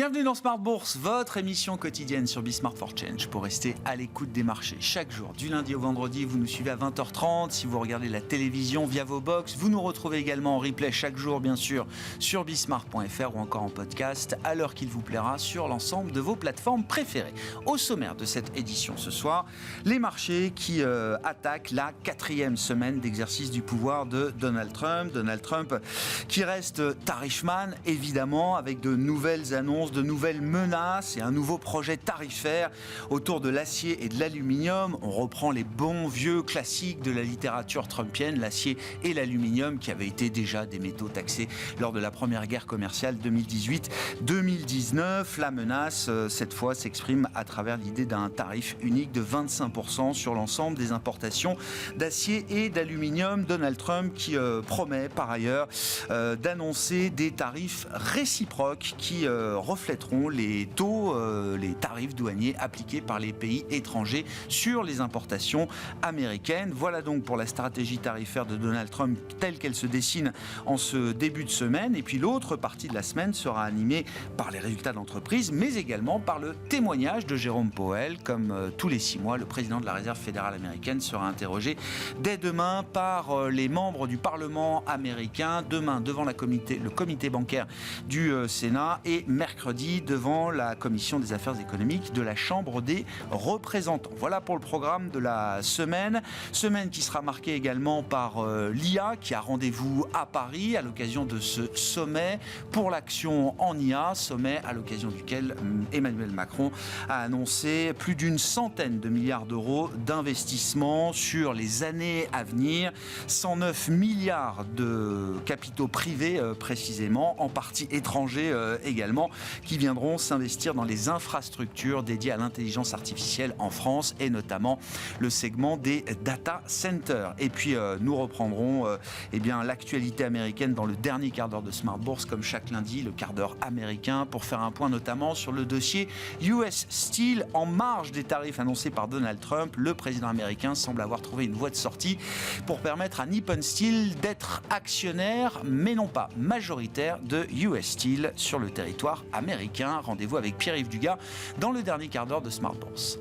Bienvenue dans Smart Bourse, votre émission quotidienne sur Bismart for Change pour rester à l'écoute des marchés. Chaque jour, du lundi au vendredi, vous nous suivez à 20h30. Si vous regardez la télévision via vos box, vous nous retrouvez également en replay chaque jour, bien sûr, sur bismart.fr ou encore en podcast à l'heure qu'il vous plaira sur l'ensemble de vos plateformes préférées. Au sommaire de cette édition ce soir, les marchés qui attaquent la 4e semaine d'exercice du pouvoir de Donald Trump. Donald Trump qui reste tarifman, évidemment, avec de nouvelles annonces, de nouvelles menaces et un nouveau projet tarifaire autour de l'acier et de l'aluminium. On reprend les bons vieux classiques de la littérature trumpienne, l'acier et l'aluminium qui avaient été déjà des métaux taxés lors de la première guerre commerciale 2018-2019. La menace, cette fois, s'exprime à travers l'idée d'un tarif unique de 25% sur l'ensemble des importations d'acier et d'aluminium. Donald Trump qui promet par ailleurs d'annoncer des tarifs réciproques qui reflèteront les taux, les tarifs douaniers appliqués par les pays étrangers sur les importations américaines. Voilà donc pour la stratégie tarifaire de Donald Trump telle qu'elle se dessine en ce début de semaine. Et puis l'autre partie de la semaine sera animée par les résultats d'entreprise, mais également par le témoignage de Jérôme Powell. Comme tous les 6 mois, le président de la Réserve fédérale américaine sera interrogé dès demain par les membres du Parlement américain. Demain, devant le comité bancaire du Sénat et mercredi devant la commission des affaires économiques de la Chambre des représentants. Voilà pour le programme de la semaine. Semaine qui sera marquée également par l'IA qui a rendez-vous à Paris à l'occasion de ce sommet pour l'action en IA, sommet à l'occasion duquel Emmanuel Macron a annoncé plus d'une centaine de milliards d'euros d'investissements sur les années à venir. 109 milliards de capitaux privés précisément, en partie étrangers également, qui viendront s'investir dans les infrastructures dédiées à l'intelligence artificielle en France et notamment le segment des data centers. Et puis nous reprendrons l'actualité américaine dans le dernier quart d'heure de Smart Bourse comme chaque lundi, le quart d'heure américain pour faire un point notamment sur le dossier US Steel en marge des tarifs annoncés par Donald Trump. Le président américain semble avoir trouvé une voie de sortie pour permettre à Nippon Steel d'être actionnaire mais non pas majoritaire de US Steel sur le territoire américain. Rendez-vous avec Pierre-Yves Dugas dans le dernier quart d'heure de Smart Bourse.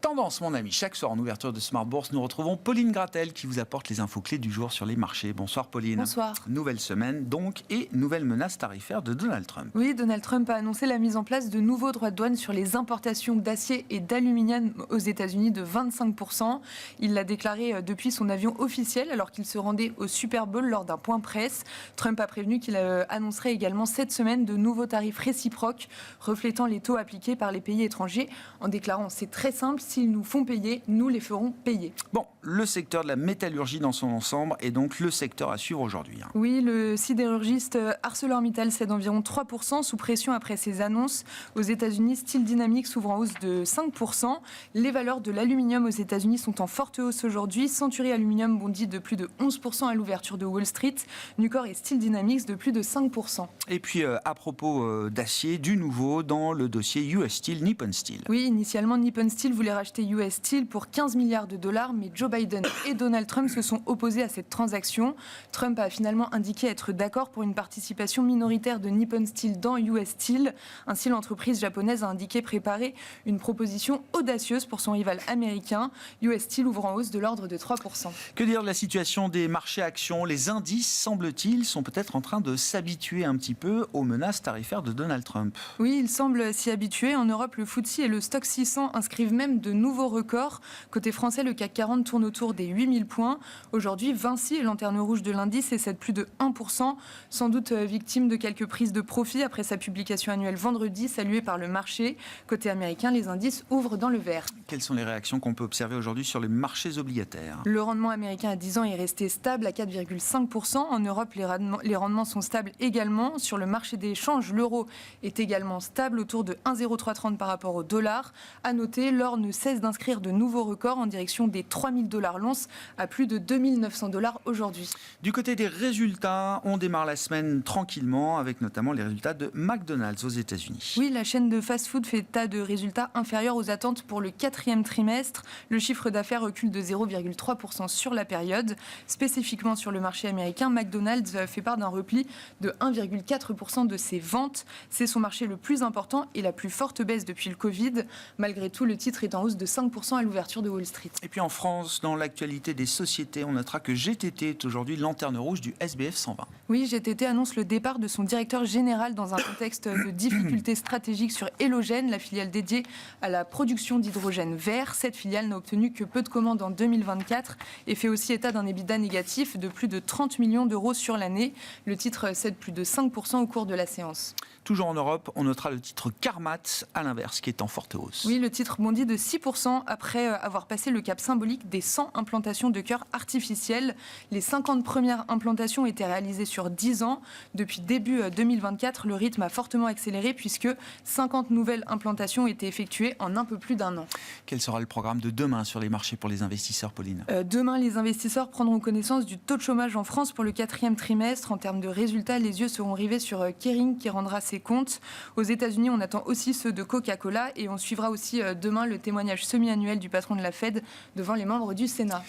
Tendance, mon ami, chaque soir en ouverture de Smart Bourse, nous retrouvons Pauline Gratel qui vous apporte les infos clés du jour sur les marchés. Bonsoir Pauline. Bonsoir. Nouvelle semaine donc et nouvelle menace tarifaire de Donald Trump. Oui, Donald Trump a annoncé la mise en place de nouveaux droits de douane sur les importations d'acier et d'aluminium aux États-Unis de 25%. Il l'a déclaré depuis son avion officiel alors qu'il se rendait au Super Bowl lors d'un point presse. Trump a prévenu qu'il annoncerait également cette semaine de nouveaux tarifs réciproques reflétant les taux appliqués par les pays étrangers en déclarant c'est très simple, s'ils nous font payer, nous les ferons payer. Bon, le secteur de la métallurgie dans son ensemble est donc le secteur à suivre aujourd'hui. Oui, le sidérurgiste ArcelorMittal cède environ 3% sous pression après ses annonces. Aux États-Unis, Steel Dynamics s'ouvre en hausse de 5%. Les valeurs de l'aluminium aux États-Unis sont en forte hausse aujourd'hui. Century Aluminium bondit de plus de 11% à l'ouverture de Wall Street. Nucor et Steel Dynamics de plus de 5%. Et puis, à propos d'acier, du nouveau dans le dossier US Steel, Nippon Steel. Oui, initialement, Nippon Steel voulait racheter US Steel pour 15 milliards de dollars, mais Joe Biden et Donald Trump se sont opposés à cette transaction. Trump a finalement indiqué être d'accord pour une participation minoritaire de Nippon Steel dans US Steel. Ainsi, l'entreprise japonaise a indiqué préparer une proposition audacieuse pour son rival américain. US Steel ouvre en hausse de l'ordre de 3%. Que dire de la situation des marchés actions ? Les indices, semble-t-il, sont peut-être en train de s'habituer un petit peu aux menaces tarifaires de Donald Trump. Oui, ils semblent s'y habituer. En Europe, le FTSE et le Stock 600 inscrivent même de nouveaux record. Côté français, le CAC 40 tourne autour des 8000 points. Aujourd'hui, Vinci est lanterne rouge de l'indice et cède plus de 1%, sans doute victime de quelques prises de profit après sa publication annuelle vendredi, saluée par le marché. Côté américain, les indices ouvrent dans le vert. Quelles sont les réactions qu'on peut observer aujourd'hui sur les marchés obligataires ? Le rendement américain à 10 ans est resté stable à 4,5%. En Europe, les rendements sont stables également. Sur le marché des échanges, l'euro est également stable autour de 1,0330 par rapport au dollar. À noter, l'or ne cesse d'inscrire de nouveaux records en direction des 3000 $ l'once à plus de 2900 $ aujourd'hui. Du côté des résultats, on démarre la semaine tranquillement avec notamment les résultats de McDonald's aux États-Unis. Oui, la chaîne de fast-food fait état de résultats inférieurs aux attentes pour le 4e trimestre. Le chiffre d'affaires recule de 0,3% sur la période. Spécifiquement sur le marché américain, McDonald's fait part d'un repli de 1,4% de ses ventes. C'est son marché le plus important et la plus forte baisse depuis le Covid. Malgré tout, le titre est en hausse de 5% à l'ouverture de Wall Street. Et puis en France, dans l'actualité des sociétés, on notera que GTT est aujourd'hui lanterne rouge du SBF 120. Oui, GTT annonce le départ de son directeur général dans un contexte de difficultés stratégiques sur Elogène, la filiale dédiée à la production d'hydrogène vert. Cette filiale n'a obtenu que peu de commandes en 2024 et fait aussi état d'un EBITDA négatif de plus de 30 millions € sur l'année. Le titre cède plus de 5% au cours de la séance. Toujours en Europe, on notera le titre Carmat, à l'inverse, qui est en forte hausse. Oui, le titre bondit de 6% après avoir passé le cap symbolique des 100 implantations de cœurs artificiels. Les 50 premières implantations étaient réalisées sur 10 ans. Depuis début 2024, le rythme a fortement accéléré puisque 50 nouvelles implantations ont été effectuées en un peu plus d'un an. Quel sera le programme de demain sur les marchés pour les investisseurs, Pauline ? Demain, les investisseurs prendront connaissance du taux de chômage en France pour le 4e trimestre. En termes de résultats, les yeux seront rivés sur Kering qui rendra ses comptes. Aux États-Unis, on attend aussi ceux de Coca-Cola et on suivra aussi demain le témoignage semi-annuel du patron de la Fed devant les membres du Sénat.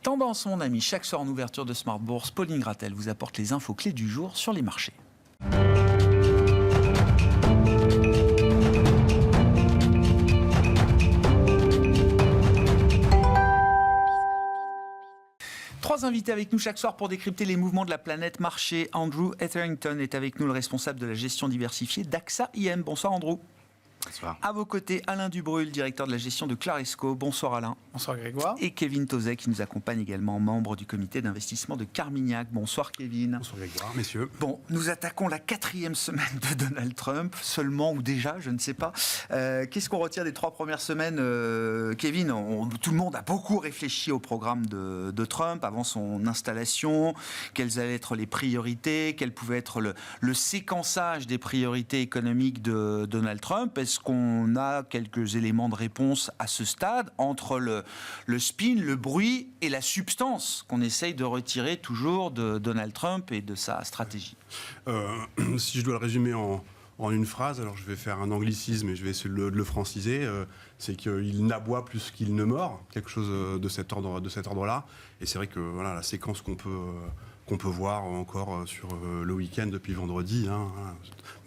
Tendance, mon ami, chaque soir en ouverture de Smart Bourse, Pauline Gratel vous apporte les infos clés du jour sur les marchés. Trois invités avec nous chaque soir pour décrypter les mouvements de la planète marché. Andrew Etherington est avec nous, le responsable de la gestion diversifiée d'AXA IM. Bonsoir Andrew. Bonsoir. À vos côtés, Alain Dubrul, directeur de la gestion de Claresco. Bonsoir Alain. Bonsoir Grégoire. Et Kevin Tauzet qui nous accompagne également, membre du comité d'investissement de Carmignac. Bonsoir Kevin. Bonsoir Grégoire, messieurs. Bon, nous attaquons la 4e semaine de Donald Trump, seulement ou déjà, je ne sais pas. Qu'est-ce qu'on retient des 3 premières semaines, Kevin? Tout le monde a beaucoup réfléchi au programme de Trump avant son installation, quelles allaient être les priorités, quel pouvait être le séquençage des priorités économiques de Donald Trump. Est-ce qu'on a quelques éléments de réponse à ce stade entre le spin, le bruit et la substance qu'on essaye de retirer toujours de Donald Trump et de sa stratégie? Si je dois le résumer en une phrase, alors je vais faire un anglicisme et je vais essayer de le franciser, c'est qu'il n'aboie plus qu'il ne mord, quelque chose de cet ordre-là. Et c'est vrai que voilà, la séquence qu'on peut voir encore sur le week-end depuis vendredi,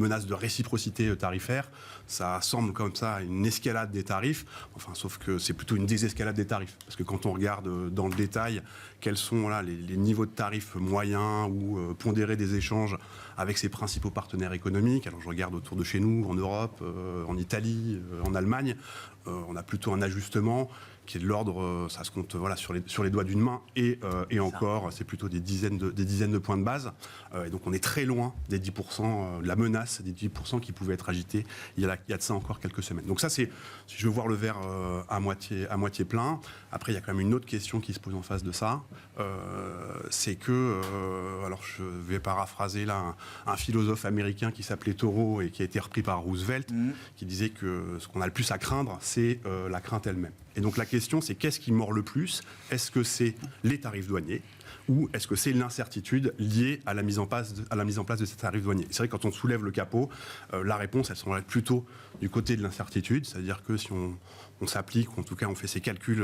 menace de réciprocité tarifaire, ça semble comme ça une escalade des tarifs, enfin sauf que c'est plutôt une désescalade des tarifs, parce que quand on regarde dans le détail quels sont les niveaux de tarifs moyens ou pondérés des échanges avec ses principaux partenaires économiques, alors je regarde autour de chez nous, en Europe, en Italie, en Allemagne, on a plutôt un ajustement qui est de l'ordre, ça se compte sur les doigts d'une main, et encore, c'est plutôt des dizaines de points de base. Et donc on est très loin des 10%, de la menace des 10% qui pouvaient être agités il y a de ça encore quelques semaines. Donc ça, c'est, si je veux voir le verre à moitié plein. Après, il y a quand même une autre question qui se pose en face de ça. C'est que, alors je vais paraphraser là un philosophe américain qui s'appelait Thoreau et qui a été repris par Roosevelt, qui disait que ce qu'on a le plus à craindre, c'est la crainte elle-même. Et donc la question, c'est qu'est-ce qui mord le plus? Est-ce que c'est les tarifs douaniers ou est-ce que c'est l'incertitude liée à la mise en place de ces tarifs douaniers? C'est vrai que quand on soulève le capot, la réponse, elle semble être plutôt du côté de l'incertitude, c'est-à-dire que si on s'applique, ou en tout cas on fait ces calculs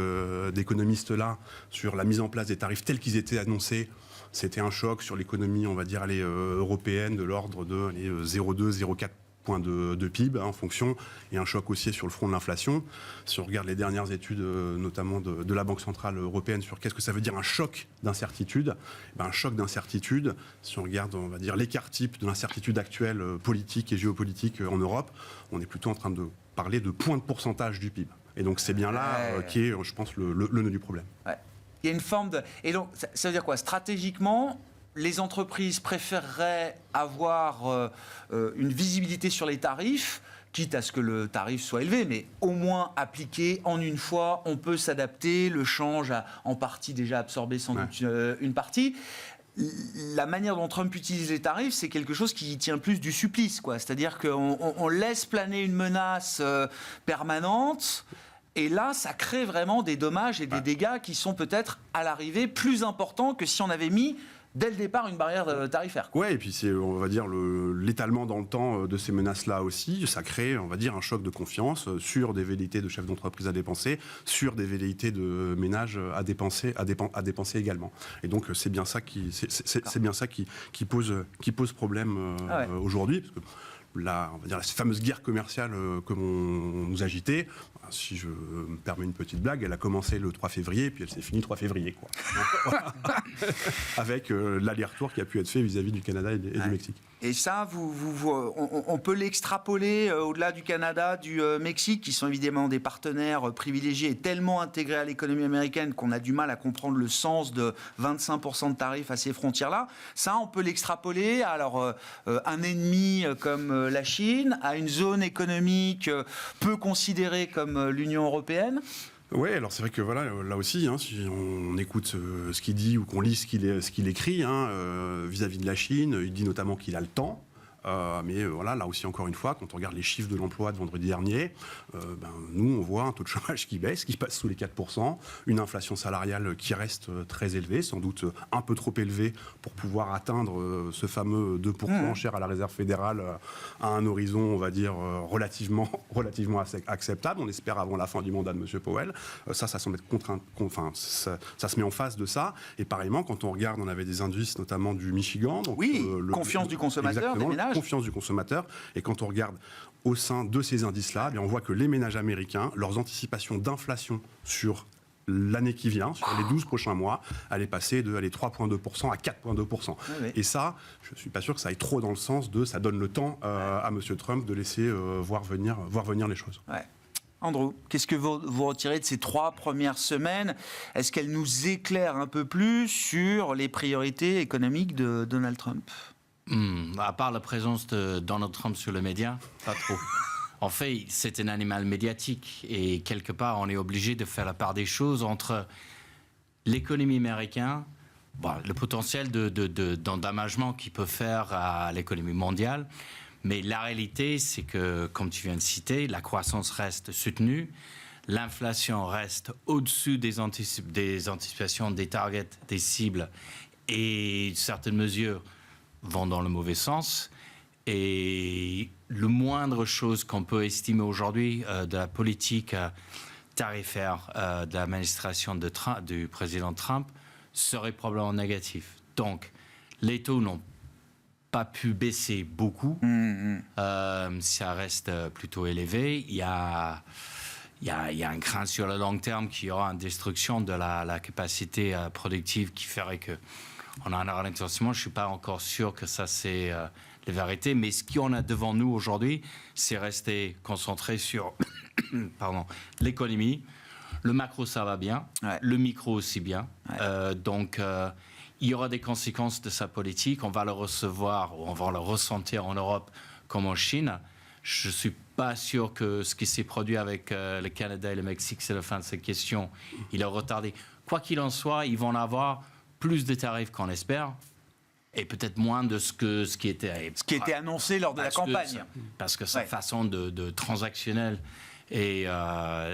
d'économistes-là sur la mise en place des tarifs tels qu'ils étaient annoncés, c'était un choc sur l'économie, on va dire, européenne de l'ordre de 0,2, 0,4 de PIB en fonction, et un choc aussi sur le front de l'inflation. Si on regarde les dernières études, notamment de la Banque Centrale Européenne, sur qu'est-ce que ça veut dire un choc d'incertitude, un choc d'incertitude, si on regarde, on va dire, l'écart type de l'incertitude actuelle politique et géopolitique en Europe, on est plutôt en train de parler de points de pourcentage du PIB. Et donc c'est bien là qui est, je pense, le nœud du problème. Ouais. Il y a une forme de... Et donc, ça veut dire quoi? Stratégiquement, les entreprises préféreraient avoir une visibilité sur les tarifs, quitte à ce que le tarif soit élevé, mais au moins appliqué en une fois, on peut s'adapter, le change a en partie déjà absorbé sans doute une partie. La manière dont Trump utilise les tarifs, c'est quelque chose qui tient plus du supplice, quoi. C'est-à-dire qu'on laisse planer une menace permanente. Et là, ça crée vraiment des dommages et des dégâts qui sont peut-être à l'arrivée plus importants que si on avait mis dès le départ une barrière tarifaire. Ouais, et puis c'est, on va dire, l'étalement dans le temps de ces menaces-là aussi, ça crée, on va dire, un choc de confiance sur des velléités de chefs d'entreprise à dépenser, sur des velléités de ménages à dépenser également. Et donc c'est bien ça qui pose problème aujourd'hui, parce que on va dire la fameuse guerre commerciale que l'on nous agitait. Si je me permets une petite blague, elle a commencé le 3 février, puis elle s'est finie le 3 février. Avec l'aller-retour qui a pu être fait vis-à-vis du Canada et du Mexique. Et ça, on peut l'extrapoler au-delà du Canada, du Mexique, qui sont évidemment des partenaires privilégiés et tellement intégrés à l'économie américaine qu'on a du mal à comprendre le sens de 25% de tarifs à ces frontières-là. Ça, on peut l'extrapoler à un ennemi comme la Chine, à une zone économique peu considérée comme l'Union européenne. Oui, alors c'est vrai que voilà, là aussi, si on écoute ce qu'il dit ou qu'on lit ce qu'il écrit vis-à-vis de la Chine, il dit notamment qu'il a le temps. Mais voilà, là aussi, encore une fois, quand on regarde les chiffres de l'emploi de vendredi dernier, nous, on voit un taux de chômage qui baisse, qui passe sous les 4%, une inflation salariale qui reste très élevée, sans doute un peu trop élevée pour pouvoir atteindre ce fameux 2% cher à la Réserve fédérale à un horizon, on va dire, relativement acceptable. On espère avant la fin du mandat de M. Powell. Ça semble être ça se met en face de ça. Et pareillement, quand on regarde, on avait des indices, notamment du Michigan. Donc, confiance du consommateur, des ménages. Confiance du consommateur. Et quand on regarde au sein de ces indices-là, on voit que les ménages américains, leurs anticipations d'inflation sur l'année qui vient, sur les 12 prochains mois, elle est passée de 3,2% à 4,2%. Oui. Et ça, je ne suis pas sûr que ça aille trop dans le sens de ça donne le temps à M. Trump de laisser voir venir les choses. Ouais. Andrew, qu'est-ce que vous retirez de ces 3 premières semaines ? Est-ce qu'elles nous éclairent un peu plus sur les priorités économiques de Donald Trump ? À part la présence de Donald Trump sur les médias, pas trop. En fait, c'est un animal médiatique et quelque part, on est obligé de faire la part des choses entre l'économie américaine, le potentiel d'endommagement qu'il peut faire à l'économie mondiale. Mais la réalité, c'est que, comme tu viens de citer, la croissance reste soutenue, l'inflation reste au-dessus des anticipations, des targets, des cibles, et certaines mesures vont dans le mauvais sens. Et le moindre chose qu'on peut estimer aujourd'hui de la politique tarifaire de l'administration du président Trump serait probablement négatif. Donc, les taux n'ont pas pu baisser beaucoup. Ça reste plutôt élevé. Il y a un crainte sur le long terme qu'il y aura une destruction de la capacité productive qui ferait qu'on a un ralentissement. Je ne suis pas encore sûr que ça, c'est la vérité. Mais ce qu'on a devant nous aujourd'hui, c'est rester concentré sur l'économie. Le macro, ça va bien. Ouais. Le micro aussi bien. Ouais. Donc, il y aura des conséquences de sa politique. On va le recevoir, ou on va le ressentir en Europe comme en Chine. Je ne suis pas sûr que ce qui s'est produit avec le Canada et le Mexique, c'est la fin de cette question. Il a retardé. Quoi qu'il en soit, ils vont avoir plus de tarifs qu'on espère, et peut-être moins de ce qui était annoncé lors de la campagne. Parce que sa façon de transactionnelle, et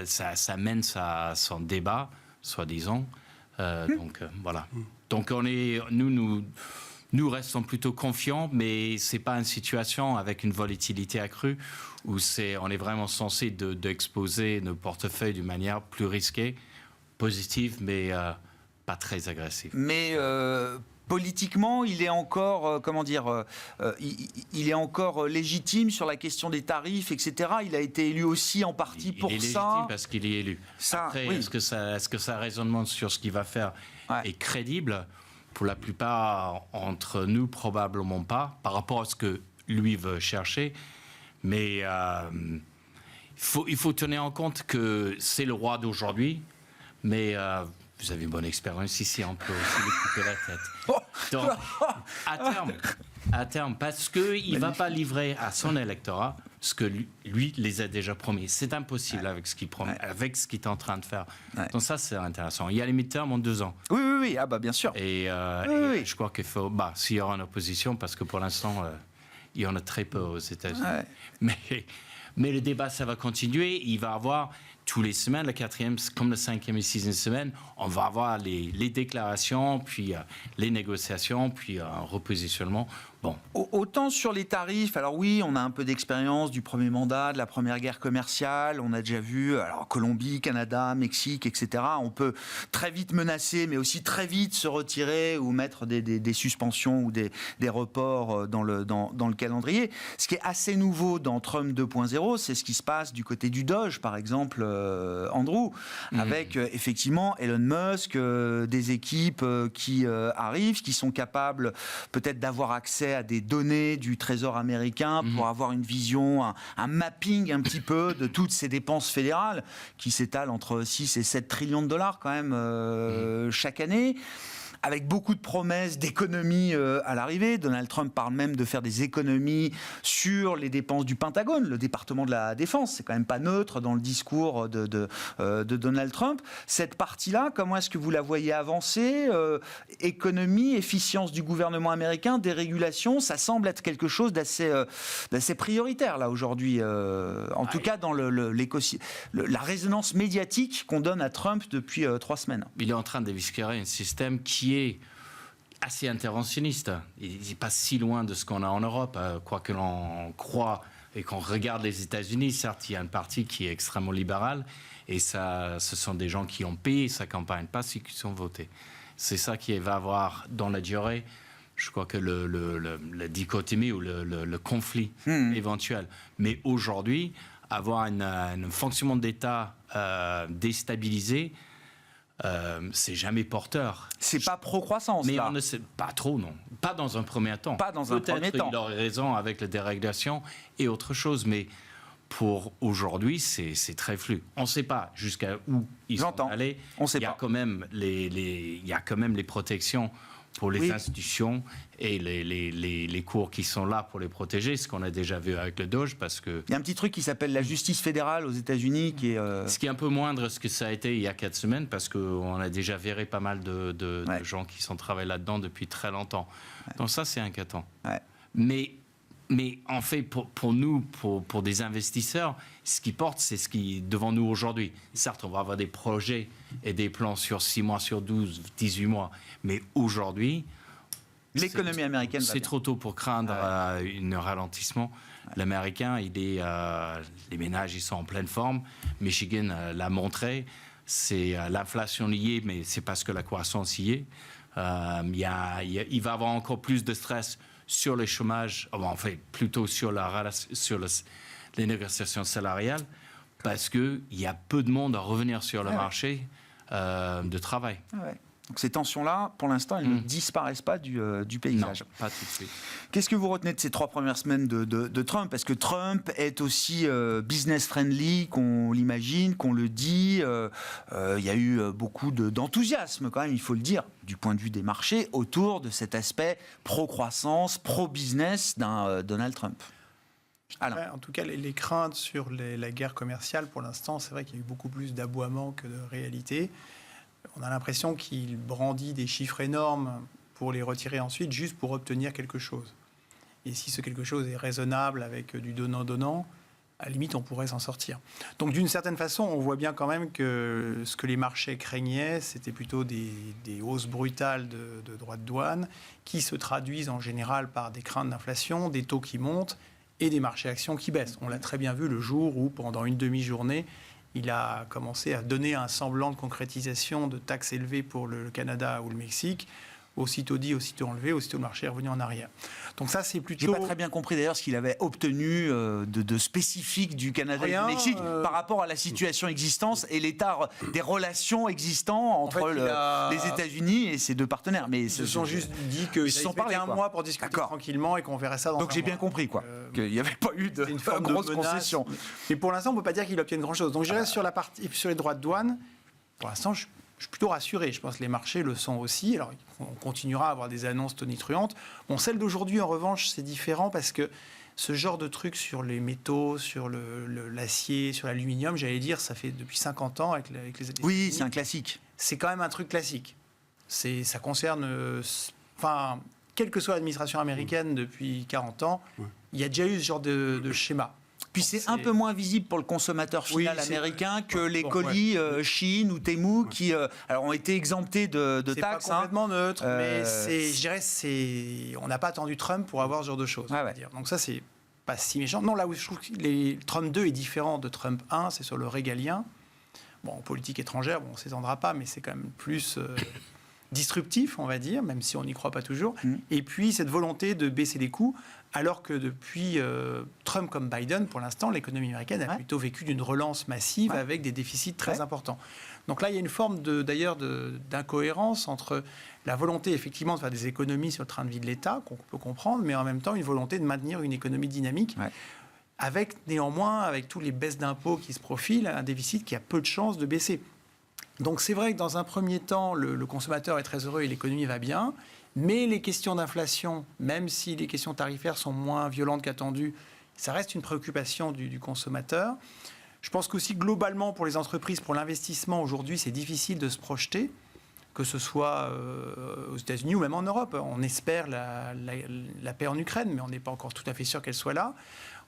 ça mène son débat, soi-disant. Donc, voilà. Donc, nous restons plutôt confiants, mais ce n'est pas une situation avec une volatilité accrue où on est vraiment censé d'exposer nos portefeuilles d'une manière plus risquée, positive, mais pas très agressive. Mais politiquement, il est encore, il est encore légitime sur la question des tarifs, etc. Il a été élu aussi en partie pour ça. Il est légitime parce qu'il est élu. Après, est-ce que ça raisonnement sur ce qu'il va faire est crédible ? Pour la plupart entre nous, probablement pas, par rapport à ce que lui veut chercher. Mais il faut tenir en compte que c'est le roi d'aujourd'hui, mais vous avez une bonne expérience ici, on peut aussi lui couper la tête. Donc, à terme, parce qu'il ne va pas livrer à son électorat ce que lui les a déjà promis. C'est impossible avec ce qu'il promet, avec ce qu'il est en train de faire. Donc ça, c'est intéressant. Il y a les midterms en 2 ans. Oui. Ah bah bien sûr. Et je crois qu'il faut... s'il y aura une opposition, parce que pour l'instant, il y en a très peu aux États-Unis. Mais le débat, ça va continuer. Il va y avoir tous les semaines, la 4e comme la 5e et 6e semaine, on va avoir les déclarations, puis les négociations, puis un repositionnement. Bon. Autant sur les tarifs, alors oui, on a un peu d'expérience du premier mandat, de la première guerre commerciale, on a déjà vu, alors Colombie, Canada, Mexique, etc. On peut très vite menacer, mais aussi très vite se retirer ou mettre des suspensions ou des reports dans le calendrier. Ce qui est assez nouveau dans Trump 2.0, c'est ce qui se passe du côté du Doge, par exemple, Andrew, avec effectivement Elon Musk, des équipes qui arrivent, qui sont capables peut-être d'avoir accès à des données du Trésor américain pour avoir une vision, un mapping un petit peu de toutes ces dépenses fédérales qui s'étalent entre 6 et 7 trillions de dollars quand même chaque année. Avec beaucoup de promesses d'économies à l'arrivée. Donald Trump parle même de faire des économies sur les dépenses du Pentagone, le département de la Défense. C'est quand même pas neutre dans le discours de Donald Trump. Cette partie-là, comment est-ce que vous la voyez avancer ? Économie, efficience du gouvernement américain, dérégulation, ça semble être quelque chose d'assez prioritaire là aujourd'hui. En tout cas, dans la résonance médiatique qu'on donne à Trump depuis 3 semaines. Il est en train d'éviscérer un système qui est assez interventionniste. Il n'est pas si loin de ce qu'on a en Europe, quoi que l'on croit et qu'on regarde les États-Unis. Certes, il y a une partie qui est extrêmement libérale et ce sont des gens qui ont payé sa campagne, pas ceux qui sont votés. C'est ça qui va avoir dans la durée, je crois que la dichotomie ou le conflit éventuel. Mais aujourd'hui, avoir un fonctionnement d'État déstabilisé, c'est jamais porteur. C'est pas pro-croissance, mais là. on ne sait pas trop, non. Pas dans un premier temps. Pas dans un premier temps. Il aurait raison avec la dérégulation et autre chose, mais pour aujourd'hui, c'est très flou. On ne sait pas jusqu'à où ils sont allés. On sait il y a pas. quand même il y a quand même les protections pour les institutions et les cours qui sont là pour les protéger, ce qu'on a déjà vu avec le Doge, parce que... Il y a un petit truc qui s'appelle la justice fédérale aux États-Unis qui est... Ce qui est un peu moindre ce que ça a été il y a 4 semaines, parce qu'on a déjà viré pas mal de gens qui sont travaillés là-dedans depuis très longtemps. Donc ça, c'est inquiétant. Ouais. Mais en fait, pour nous, pour des investisseurs, ce qui porte, c'est ce qui est devant nous aujourd'hui. Certes, on va avoir des projets et des plans sur 6 mois, sur 12, 18 mois. Mais aujourd'hui, l'économie américaine va c'est bien. Trop tôt pour craindre un ralentissement. L'Américain, les ménages, ils sont en pleine forme. Michigan l'a montré. C'est l'inflation liée, mais c'est parce que la croissance y est. Il va y avoir encore plus de stress sur le chômage, en fait, plutôt sur les négociations salariales, parce qu'il y a peu de monde à revenir sur le marché de travail. Donc ces tensions-là, pour l'instant, elles ne disparaissent pas du paysage. Non, pas tout de suite. Qu'est-ce que vous retenez de ces 3 premières semaines de Trump ? Est-ce que Trump est aussi business-friendly qu'on l'imagine, qu'on le dit ? Il y a eu beaucoup d'enthousiasme, quand même, il faut le dire, du point de vue des marchés, autour de cet aspect pro-croissance, pro-business d'un Donald Trump. Ouais, en tout cas, les craintes sur la guerre commerciale, pour l'instant, c'est vrai qu'il y a eu beaucoup plus d'aboiements que de réalité. On a l'impression qu'il brandit des chiffres énormes pour les retirer ensuite, juste pour obtenir quelque chose. Et si ce quelque chose est raisonnable avec du donnant-donnant, à la limite, on pourrait s'en sortir. Donc, d'une certaine façon, on voit bien quand même que ce que les marchés craignaient, c'était plutôt des hausses brutales de droits de douane qui se traduisent en général par des craintes d'inflation, des taux qui montent et des marchés actions qui baissent. On l'a très bien vu le jour où, pendant une demi-journée, il a commencé à donner un semblant de concrétisation de taxes élevées pour le Canada ou le Mexique. Aussitôt dit, aussitôt enlevé, aussitôt le marché est revenu en arrière. Donc ça, c'est plutôt... J'ai pas très bien compris d'ailleurs ce qu'il avait obtenu de spécifique du Canada et du Mexique par rapport à la situation existante et l'état des relations existantes entre les États-Unis et ses 2 partenaires. Mais ils se sont juste dit qu'ils se sont parlé un mois pour discuter tranquillement et qu'on verrait ça dans Donc j'ai bien compris qu'il n'y avait pas eu de grosse concession. Mais pour l'instant, on ne peut pas dire qu'il obtienne grand-chose. Donc je reste sur les droits de douane. Pour l'instant, je suis plutôt rassuré. Je pense que les marchés le sont aussi. Alors, on continuera à avoir des annonces tonitruantes. Bon, celle d'aujourd'hui, en revanche, c'est différent parce que ce genre de truc sur les métaux, sur l'acier, sur l'aluminium, j'allais dire, ça fait depuis 50 ans avec les États-Unis. Oui, c'est un classique. C'est quand même un truc classique. Ça concerne... quelle que soit l'administration américaine depuis 40 ans, il y a déjà eu ce genre de schéma. Puis c'est un peu moins visible pour le consommateur final américain que les colis Chine ou Temu qui alors ont été exemptés de taxes. C'est pas complètement neutre, mais je dirais on n'a pas attendu Trump pour avoir ce genre de choses. Donc ça, c'est pas si méchant. Non, là où je trouve que Trump 2 est différent de Trump 1, c'est sur le régalien. Bon, en politique étrangère, on ne s'étendra pas, mais c'est quand même plus disruptif, on va dire, même si on n'y croit pas toujours. Et puis, cette volonté de baisser les coûts, alors que depuis Trump comme Biden, pour l'instant, l'économie américaine a plutôt vécu d'une relance massive avec des déficits très importants. Donc là, il y a une forme d'incohérence entre la volonté, effectivement, de faire des économies sur le train de vie de l'État, qu'on peut comprendre, mais en même temps, une volonté de maintenir une économie dynamique. Avec néanmoins, avec tous les baisses d'impôts qui se profilent, un déficit qui a peu de chances de baisser. Donc c'est vrai que dans un premier temps, le consommateur est très heureux et l'économie va bien, mais les questions d'inflation, même si les questions tarifaires sont moins violentes qu'attendues, ça reste une préoccupation du consommateur. Je pense qu'aussi globalement pour les entreprises, pour l'investissement aujourd'hui, c'est difficile de se projeter, que ce soit aux États-Unis ou même en Europe. On espère la paix en Ukraine, mais on n'est pas encore tout à fait sûr qu'elle soit là.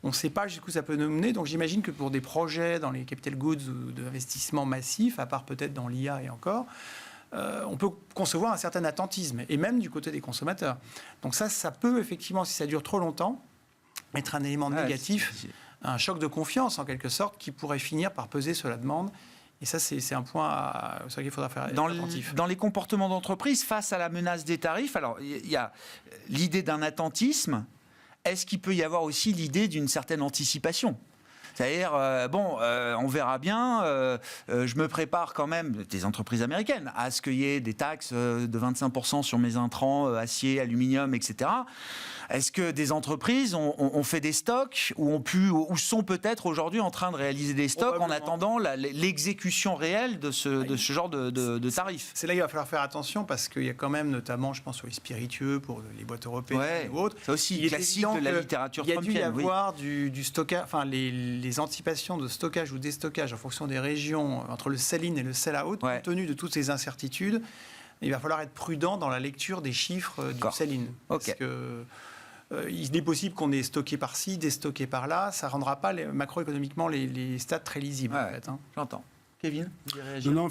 On ne sait pas jusqu'où ça peut nous mener. Donc j'imagine que pour des projets dans les capital goods ou d'investissement massif, à part peut-être dans l'IA et encore, on peut concevoir un certain attentisme, et même du côté des consommateurs. Donc ça peut effectivement, si ça dure trop longtemps, être un élément négatif, un choc de confiance en quelque sorte, qui pourrait finir par peser sur la demande. Et ça, c'est un point sur lequel il faudra faire attentif. Dans les comportements d'entreprise, face à la menace des tarifs, alors il y a l'idée d'un attentisme. Est-ce qu'il peut y avoir aussi l'idée d'une certaine anticipation ? C'est-à-dire, on verra bien, je me prépare quand même, des entreprises américaines, à ce qu'il y ait des taxes de 25% sur mes intrants, acier, aluminium, etc. Est-ce que des entreprises ont fait des stocks ou sont peut-être aujourd'hui en train de réaliser des stocks en attendant l'exécution réelle de ce genre de tarifs ? C'est là qu'il va falloir faire attention parce qu'il y a quand même, notamment, je pense, sur les spiritueux, pour les boîtes européennes ou autres. C'est aussi classique de la littérature trumpienne. Il y a dû y avoir du stockage, enfin les anticipations de stockage ou déstockage en fonction des régions, entre le sell-in et le sell-out, compte tenu de toutes ces incertitudes. Il va falloir être prudent dans la lecture des chiffres du sell-in. Parce que il est possible qu'on ait stocké par-ci, déstocké par-là. Ça ne rendra pas macroéconomiquement les stats très lisibles. En fait, J'entends. Kevin, vous voulez réagir ? Non,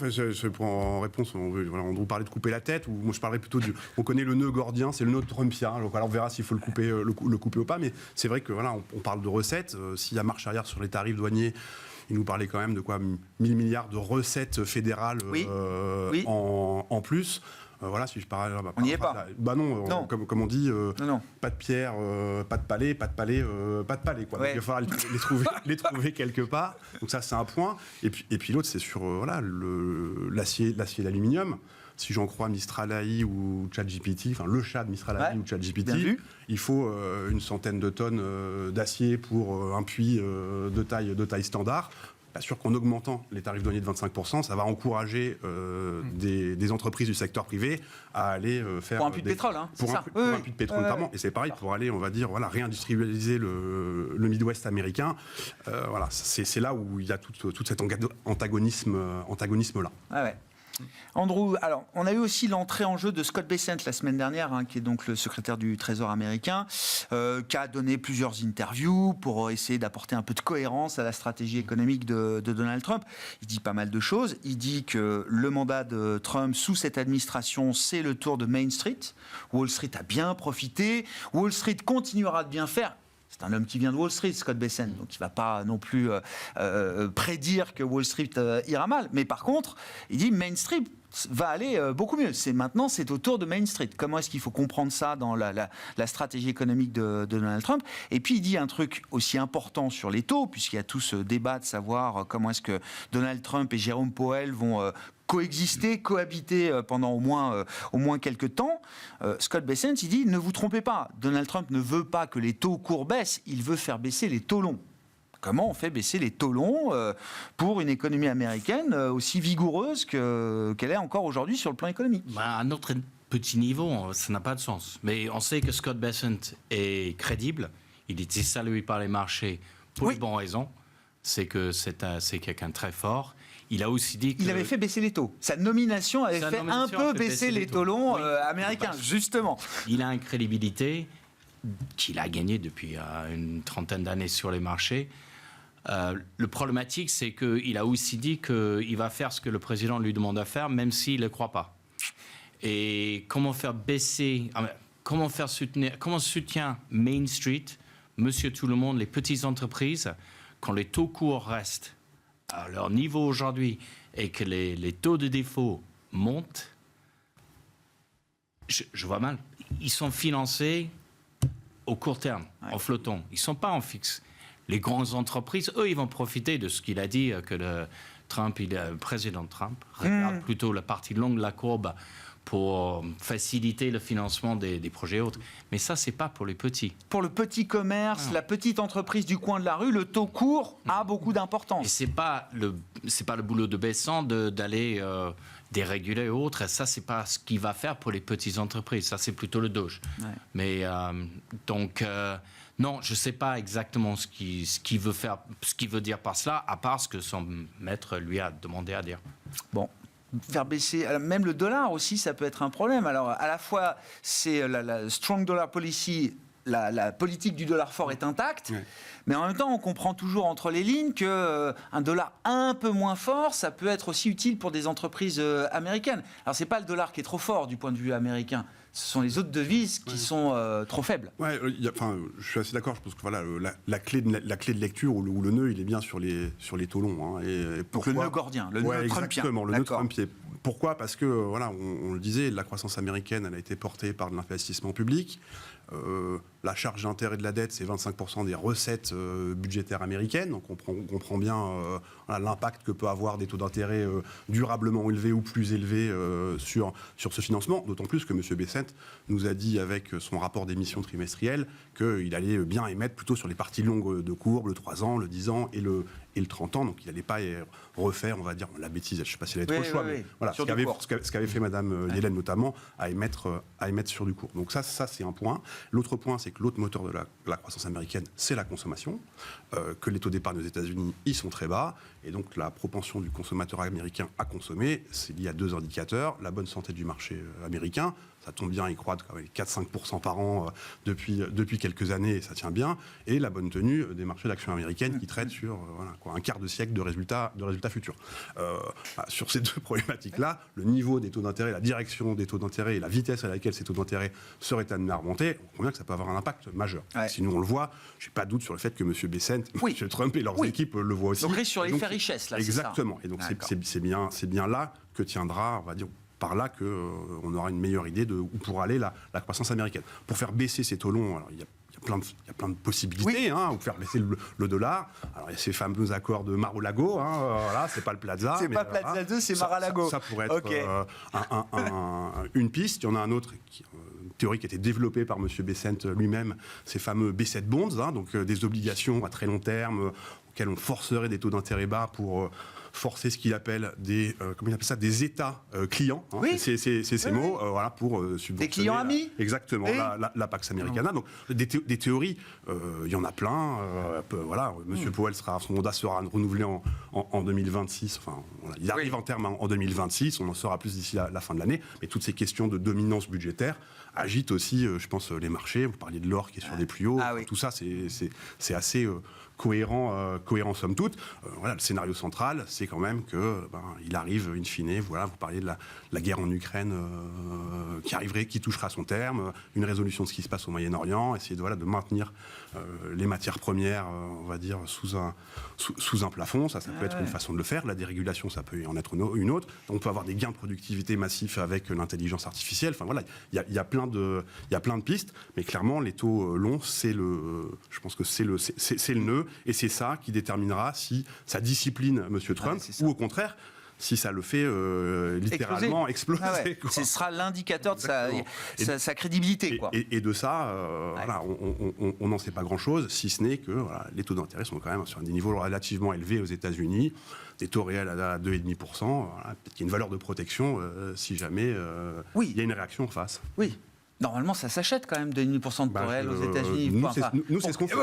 en réponse, on vous parlait de couper la tête, ou moi je parlerais plutôt on connaît le nœud gordien, c'est le nœud trumpien, donc alors on verra s'il faut le couper ou pas, mais c'est vrai que on parle de recettes, s'il y a marche arrière sur les tarifs douaniers, il nous parlait quand même de 1000 milliards de recettes fédérales en plus. Si je parle, on n'y est pas. Non. Comme on dit, non. pas de pierre, pas de palais, pas de palais, pas de palais. Quoi. Donc, il va falloir les trouver quelque part. Donc ça, c'est un point. Et puis l'autre, c'est sur l'acier et l'aluminium. Si j'en crois Mistral AI ou ChatGPT, enfin le chat de Mistral AI ou ChatGPT, il faut une centaine de tonnes d'acier pour un puits de taille standard. Pas sûr qu'en augmentant les tarifs douaniers de 25%, ça va encourager des entreprises du secteur privé à aller faire... Pour un puits de pétrole, hein, pour un puits de pétrole notamment. Et c'est pareil, pour aller, on va dire, réindustrialiser le Midwest américain. C'est là où il y a tout cet antagonisme-là. Ah ouais. Andrew, alors on a eu aussi l'entrée en jeu de Scott Bessent la semaine dernière, qui est donc le secrétaire du Trésor américain, qui a donné plusieurs interviews pour essayer d'apporter un peu de cohérence à la stratégie économique de Donald Trump. Il dit pas mal de choses. Il dit que le mandat de Trump sous cette administration, c'est le tour de Main Street. Wall Street a bien profité. Wall Street continuera de bien faire. C'est un homme qui vient de Wall Street, Scott Bessent, donc il ne va pas non plus prédire que Wall Street ira mal. Mais par contre, il dit Main Street va aller beaucoup mieux. Maintenant, c'est au tour de Main Street. Comment est-ce qu'il faut comprendre ça dans la stratégie économique de Donald Trump ? Et puis, il dit un truc aussi important sur les taux, puisqu'il y a tout ce débat de savoir comment est-ce que Donald Trump et Jérôme Powell vont cohabiter pendant au moins quelques temps. Scott Bessent, il dit, ne vous trompez pas, Donald Trump ne veut pas que les taux courts baissent, il veut faire baisser les taux longs. Comment on fait baisser les taux longs pour une économie américaine aussi vigoureuse qu'elle est encore aujourd'hui sur le plan économique ? À notre petit niveau, ça n'a pas de sens. Mais on sait que Scott Bessent est crédible, il était salué par les marchés pour les bonnes raisons, c'est que c'est quelqu'un de très fort. Il a aussi dit qu'il avait fait baisser les taux. Sa nomination avait fait un peu baisser les taux longs américains, justement. Il a une crédibilité qu'il a gagnée depuis une trentaine d'années sur les marchés. Le problématique, c'est qu'il a aussi dit qu'il va faire ce que le président lui demande à faire, même s'il ne le croit pas. Et comment faire baisser, comment soutient Main Street, monsieur tout le monde, les petites entreprises, quand les taux courts restent à leur niveau aujourd'hui et que les taux de défaut montent, je vois mal. Ils sont financés au court terme, en flottant. Ils ne sont pas en fixe. Les grandes entreprises, eux, ils vont profiter de ce qu'il a dit, que le président Trump regarde plutôt la partie longue de la courbe pour faciliter le financement des projets autres. Mais ça, c'est pas pour les petits. Pour le petit commerce, la petite entreprise du coin de la rue, le taux court a beaucoup d'importance. Et c'est pas le boulot de Besson d'aller déréguler ou autre. Ça, c'est pas ce qu'il va faire pour les petites entreprises. Ça, c'est plutôt le Doge. Ouais. Mais non, je sais pas exactement ce qu'il veut faire, ce qu'il veut dire par cela, à part ce que son maître lui a demandé à dire. Bon. Faire baisser, même le dollar aussi, ça peut être un problème. Alors, à la fois, c'est la strong dollar policy, la politique du dollar fort est intacte, mais en même temps, on comprend toujours entre les lignes qu'un dollar un peu moins fort, ça peut être aussi utile pour des entreprises américaines. Alors, c'est pas le dollar qui est trop fort du point de vue américain. Ce sont les autres devises qui sont trop faibles. Ouais, je suis assez d'accord. Je pense que voilà, la clé de lecture ou le nœud, il est bien sur les taux longs. Hein. Et donc le nœud gordien, le nœud trumpien. Exactement, le nœud trumpien. Pourquoi ? Parce que, voilà, on le disait, la croissance américaine, elle a été portée par de l'investissement public. La charge d'intérêt de la dette, c'est 25% des recettes budgétaires américaines. Donc on comprend bien l'impact que peut avoir des taux d'intérêt durablement élevés ou plus élevés sur ce financement. D'autant plus que M. Bessent nous a dit avec son rapport d'émission trimestriel qu'il allait bien émettre plutôt sur les parties longues de courbe, le 3 ans, le 10 ans et le 30 ans. Donc il n'allait pas refaire, on va dire, la bêtise, je ne sais pas s'il avait trop le choix, mais voilà, ce qu'avait fait Mme Yellen notamment, à émettre sur du court. Donc ça c'est un point. L'autre point, c'est que l'autre moteur de la croissance américaine, c'est la consommation, que les taux d'épargne aux États-Unis, ils sont très bas, et donc la propension du consommateur américain à consommer, c'est lié à deux indicateurs, la bonne santé du marché américain, ça tombe bien, il croît quand même 4-5% par an depuis quelques années, et ça tient bien, et la bonne tenue des marchés d'actions américaines qui traitent sur un quart de siècle de résultats futurs. Sur ces deux problématiques-là, le niveau des taux d'intérêt, la direction des taux d'intérêt et la vitesse à laquelle ces taux d'intérêt seraient amenés à remonter, on comprend bien que ça peut avoir un impact majeur. Ouais. Sinon, on le voit, je n'ai pas de doute sur le fait que M. Bessent, M. Trump et leurs équipes le voient aussi. Donc, risque sur l'effet richesse, là, exactement. Et donc, c'est bien là que tiendra, on va dire, par là qu'on aura une meilleure idée de où pourra aller la croissance américaine. Pour faire baisser ces taux longs, alors il y a plein de possibilités, ou faire baisser le dollar. Alors il y a ces fameux accords de Mar-a-Lago, voilà, c'est pas le Plaza. C'est pas Plaza 2, c'est Mar-a-Lago. Ça pourrait être une piste. Il y en a un autre une théorie qui a été développée par M. Bessent lui-même, ces fameux B7 bonds, donc des obligations à très long terme auxquelles on forcerait des taux d'intérêt bas pour forcer ce qu'il appelle des États clients. Oui. C'est ces mots, voilà, pour subventionner. Des clients amis. Exactement, la Pax Americana. Donc des théories, il y en a plein. Voilà, M. Powell son mandat sera renouvelé en 2026. Enfin, voilà, il arrive en terme en 2026. On en saura plus d'ici la fin de l'année. Mais toutes ces questions de dominance budgétaire agitent aussi, je pense, les marchés. Vous parliez de l'or qui est sur des plus hauts. Tout ça, c'est assez cohérent somme toute. Voilà, le scénario central, c'est quand même qu'il arrive in fine. Voilà, vous parliez de la guerre en Ukraine qui touchera son terme, une résolution de ce qui se passe au Moyen-Orient, essayer de maintenir les matières premières, on va dire, sous un plafond. Ça peut être une façon de le faire. La dérégulation, ça peut en être une autre. On peut avoir des gains de productivité massifs avec l'intelligence artificielle. Enfin voilà, il y a plein de pistes, mais clairement les taux longs, je pense que c'est le nœud. Et c'est ça qui déterminera si ça discipline M. Trump ou au contraire si ça le fait littéralement exploser. Ce sera l'indicateur de sa crédibilité. Et de ça, voilà, on n'en sait pas grand-chose, si ce n'est que les taux d'intérêt sont quand même sur des niveaux relativement élevés aux États-Unis, des taux réels à 2,5%. Voilà, peut-être qu'il y a une valeur de protection si jamais il y a une réaction en face. Oui. Normalement, ça s'achète quand même de 2,5% de taux réel aux États-Unis. Nous, c'est ce qu'on fait.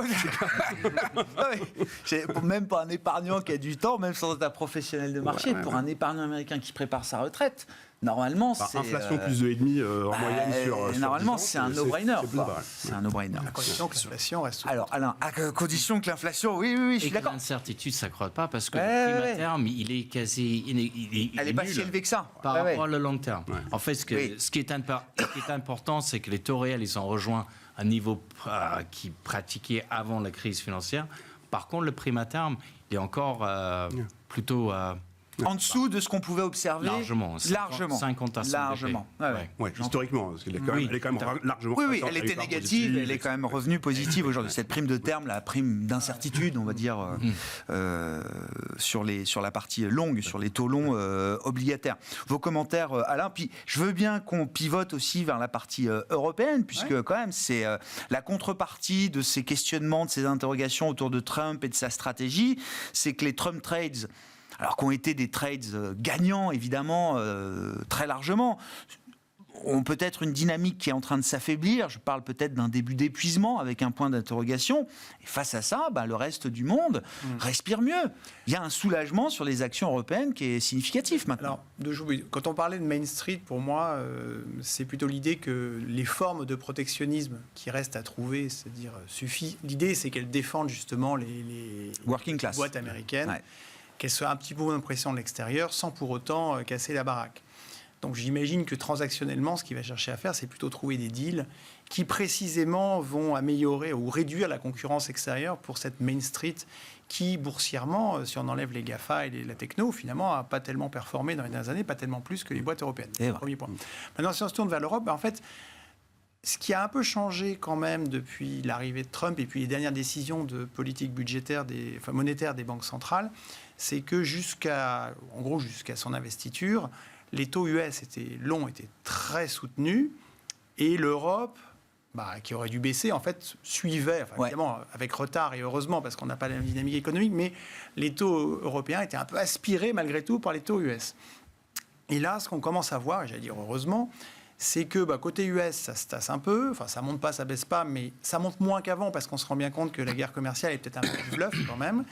Même pour un épargnant qui a du temps, même sans être un professionnel de marché, pour un épargnant américain qui prépare sa retraite, Normalement, Par c'est... inflation plus 2,5 en moyenne sur normalement, 10 ans, c'est un no-brainer. c'est plus quoi. pas mal. C'est un no-brainer. À condition que l'inflation reste sous Alors, Alain, à condition que l'inflation... Oui, je Et suis que d'accord. l'incertitude ne s'accroît pas parce que Ouais, le prime ouais. à terme, il est quasi. Elle n'est pas nul si élevée que ça. par Ouais, rapport ouais. au long terme. Ouais. En fait, ce qui est important, c'est que les taux réels, ils ont rejoint un niveau qui pratiquait avant la crise financière. Par contre, le prime à terme, il est encore plutôt En dessous de ce qu'on pouvait observer. largement. 50 à 100 Largement. BP. Ouais. Ouais, historiquement, parce qu'elle est quand même, Oui. elle est quand même largement. Oui, croissante, elle était est pas négative, positive, elle est quand même revenue positive aujourd'hui. Cette prime de terme, la prime d'incertitude, on va dire, sur la partie longue, sur les taux longs obligataires. Vos commentaires, Alain, puis je veux bien qu'on pivote aussi vers la partie européenne, puisque quand même, c'est la contrepartie de ces questionnements, de ces interrogations autour de Trump et de sa stratégie, c'est que les Trump trades, alors qu'ont été des trades gagnants, évidemment, très largement, ont peut-être une dynamique qui est en train de s'affaiblir. Je parle peut-être d'un début d'épuisement avec un point d'interrogation. Et face à ça, le reste du monde respire mieux. Il y a un soulagement sur les actions européennes qui est significatif maintenant. Alors, quand on parlait de Main Street, pour moi, c'est plutôt l'idée que les formes de protectionnisme qui restent à trouver, c'est-à-dire suffit. L'idée, c'est qu'elles défendent justement les Working class. boîtes américaines, Ouais. qu'elles soient un petit peu moins pression de l'extérieur, sans pour autant casser la baraque. Donc j'imagine que transactionnellement, ce qu'il va chercher à faire, c'est plutôt trouver des deals qui précisément vont améliorer ou réduire la concurrence extérieure pour cette Main Street qui, boursièrement, si on enlève les GAFA et la techno, finalement, n'a pas tellement performé dans les dernières années, pas tellement plus que les boîtes européennes. Et voilà. Premier point. Maintenant, si on se tourne vers l'Europe, en fait, ce qui a un peu changé quand même depuis l'arrivée de Trump et puis les dernières décisions de politique budgétaire, monétaire des banques centrales, c'est que jusqu'à son investiture, les taux US étaient très soutenus, et l'Europe, qui aurait dû baisser, en fait, suivait, évidemment avec retard et heureusement parce qu'on n'a pas la même dynamique économique, mais les taux européens étaient un peu aspirés malgré tout par les taux US. Et là, ce qu'on commence à voir, et j'allais dire heureusement, c'est que côté US, ça se tasse un peu, enfin ça monte pas, ça baisse pas, mais ça monte moins qu'avant parce qu'on se rend bien compte que la guerre commerciale est peut-être un peu du bluff quand même.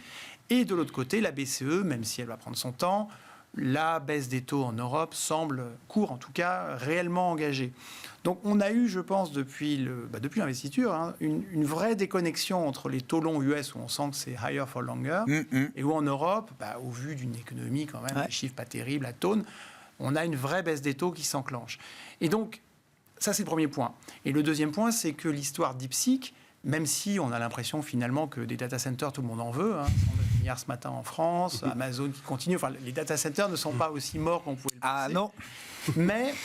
Et de l'autre côté, la BCE, même si elle va prendre son temps, la baisse des taux en Europe semble, en tout cas, réellement engagée. Donc on a eu, je pense, depuis l'investiture, une vraie déconnexion entre les taux longs US, où on sent que c'est higher for longer, et où en Europe, au vu d'une économie quand même, des chiffres pas terribles, atone, on a une vraie baisse des taux qui s'enclenche. Et donc, ça c'est le premier point. Et le deuxième point, c'est que l'histoire DeepSeek, même si on a l'impression finalement que des data centers, tout le monde en veut, 109 milliards ce matin en France, Amazon qui continue, les data centers ne sont pas aussi morts qu'on pouvait le penser. Ah non. Mais